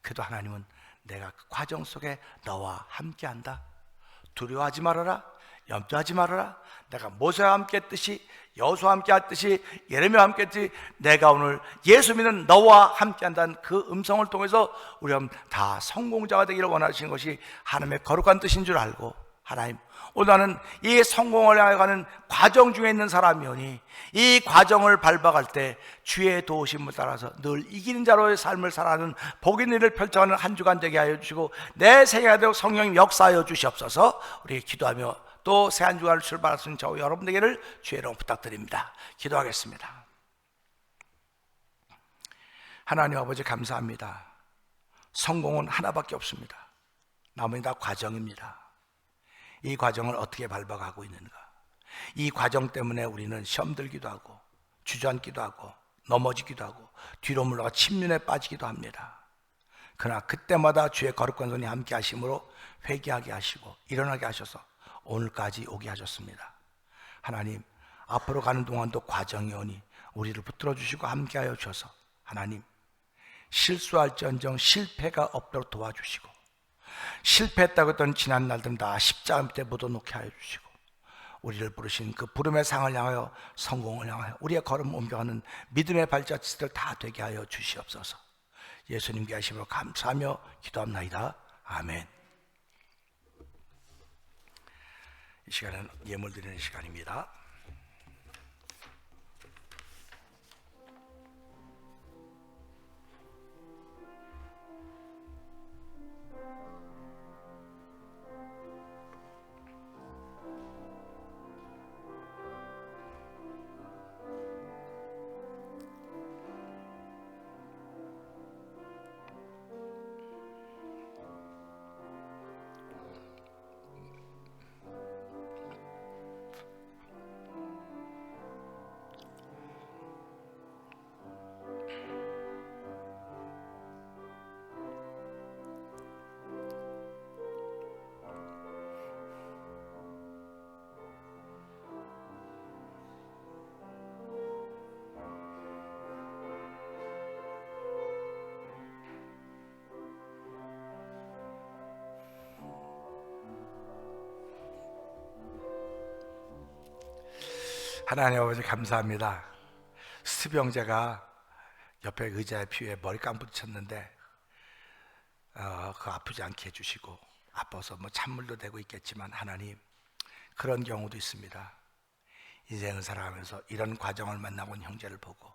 그래도 하나님은 내가 그 과정 속에 너와 함께한다. 두려워하지 말아라. 염려하지 말아라. 내가 모세와 함께 했듯이 여호수아와 함께 했듯이 예레미야와 함께 했듯이 내가 오늘 예수 믿는 너와 함께 한다는 그 음성을 통해서 우리가 다 성공자가 되기를 원하시는 것이 하나님의 거룩한 뜻인 줄 알고 하나님, 오늘 나는 이 성공을 향해 가는 과정 중에 있는 사람이오니 이 과정을 밟아갈 때 주의 도우심을 따라서 늘 이기는 자로의 삶을 살아가는 복 있는 일을 펼쳐가는 한 주간 되게 하여 주시고 내 생애가 되고 성령님 역사하여 주시옵소서. 우리 기도하며 또 새 한 주간을 출발할 수 있는 저와 여러분에게를 주의 이름으로 부탁드립니다. 기도하겠습니다. 하나님 아버지 감사합니다. 성공은 하나밖에 없습니다. 나머지 다 과정입니다. 이 과정을 어떻게 밟아가고 있는가? 이 과정 때문에 우리는 시험 들기도 하고 주저앉기도 하고 넘어지기도 하고 뒤로 물러가 침륜에 빠지기도 합니다. 그러나 그때마다 주의 거룩한 손이 함께 하심으로 회개하게 하시고 일어나게 하셔서 오늘까지 오게 하셨습니다. 하나님, 앞으로 가는 동안도 과정이 오니 우리를 붙들어 주시고 함께하여 주셔서 하나님, 실수할지언정 실패가 없도록 도와주시고 실패했다고 했던 지난 날들은 다 십자가 밑에 묻어놓게 하여 주시고 우리를 부르신 그 부름의 상을 향하여 성공을 향하여 우리의 걸음 옮겨가는 믿음의 발자취들 다 되게 하여 주시옵소서. 예수님께 하심으로 감사하며 기도합나이다. 아멘. 이 시간은 예물 드리는 시간입니다. 하나님 아버지 감사합니다. 스티브 형제가 옆에 의자에 피에 머리 깜붙였는데 그거 아프지 않게 해주시고, 아파서 뭐 찬물도 대고 있겠지만 하나님, 그런 경우도 있습니다. 인생을 살아가면서 이런 과정을 만나고 온 형제를 보고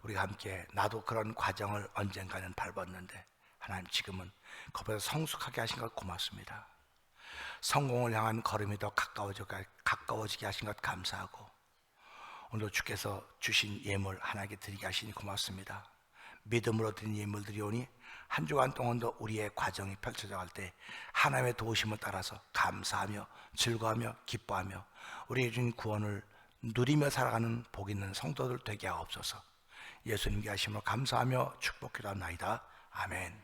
우리가 함께, 나도 그런 과정을 언젠가는 밟았는데 하나님 지금은 그보다 성숙하게 하신 것 고맙습니다. 성공을 향한 걸음이 더 가까워지게 하신 것 감사하고, 오늘 주께서 주신 예물 하나님께 드리게 하시니 고맙습니다. 믿음으로 드린 예물들이 오니 한 주간 동안도 우리의 과정이 펼쳐져 갈 때 하나님의 도우심을 따라서 감사하며 즐거워하며 기뻐하며 우리의 주신 구원을 누리며 살아가는 복 있는 성도들 되게 하옵소서. 예수님께 하심을 감사하며 축복기도합나이다. 아멘.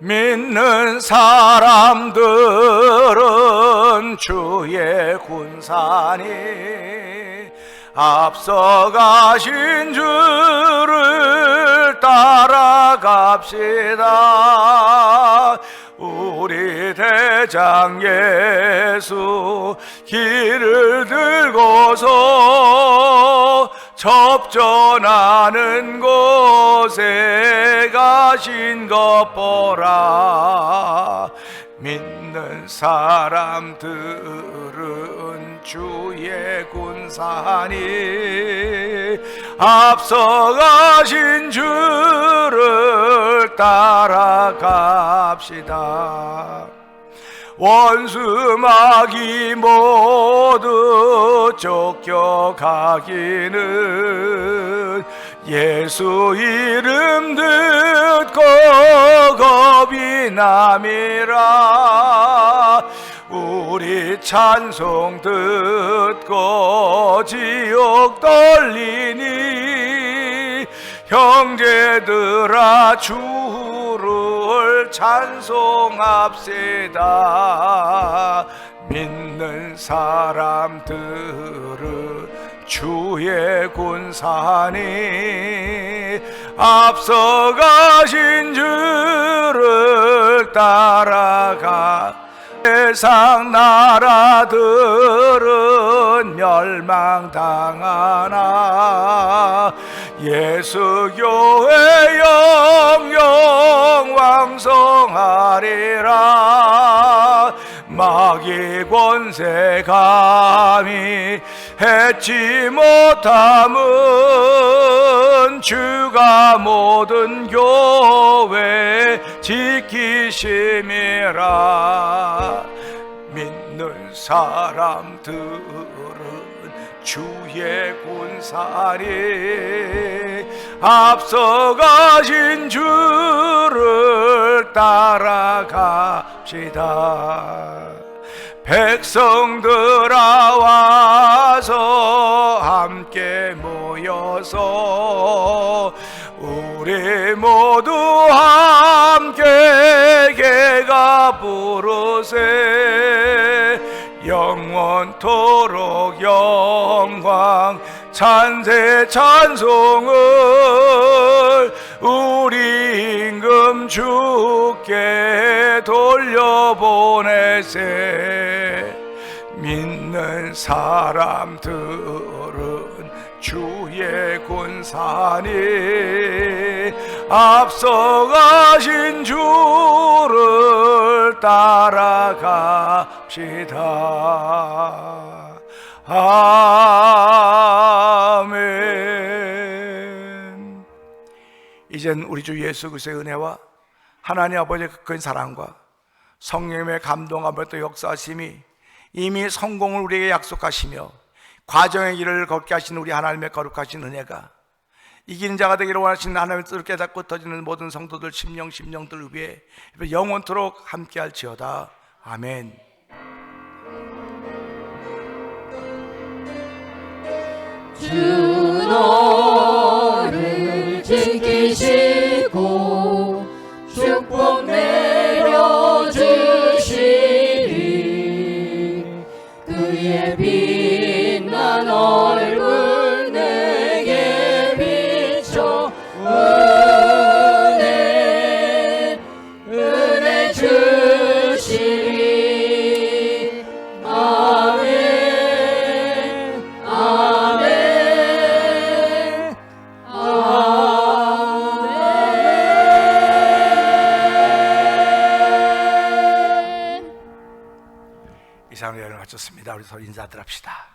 믿는 사람들은 주의 군사니 앞서가신 주를 따라갑시다. 우리 대장 예수 길을 들고서 접전하는 곳에 가신 것 보라. 믿는 사람들은 주의 군사니 앞서가신 주를 따라갑시다. 원수마귀 모두 쫓겨가기는 예수 이름 듣고 겁이 남이라. 우리 찬송 듣고 지옥 떨리니 형제들아 주를 찬송합시다. 믿는 사람들은 주의 군사니 앞서가신 주를 따라가. 세상 나라들은 멸망당하나 예수 교회 영영 왕성하리라. 마귀 권세 감히 해치 못함은 주가 모든 교회 지키심이라. 믿는 사람들은 주의 군사니 앞서가신 주를 따라갑시다. 백성들아 와서 함께 모여서 우리 모두 함께 개가 부르세. 영원토록 영광 찬세 찬송을 우리 임금 주께 돌려보내세. 믿는 사람들은 주의 군사니 앞서가신 주를 따라갑시다. 아멘. 이젠 우리 주 예수 그리스도의 은혜와 하나님 아버지의 큰 사랑과 성령의 감동하며 또 역사하심이 이미 성공을 우리에게 약속하시며 과정의 길을 걷게 하신 우리 하나님의 거룩하신 은혜가 이기는 자가 되기를 원하시는 하나님의 뜻을 깨닫고 터지는 모든 성도들 심령들 위해 영원토록 함께할지어다. 아멘. 주 너를 지키시고 축복 복 내려주시리 그의 빛난 얼굴 내게 비춰 은혜 주시리 아멘 아멘 아멘. 이상 여행을 마쳤습니다. 우리 서로 인사들 합시다.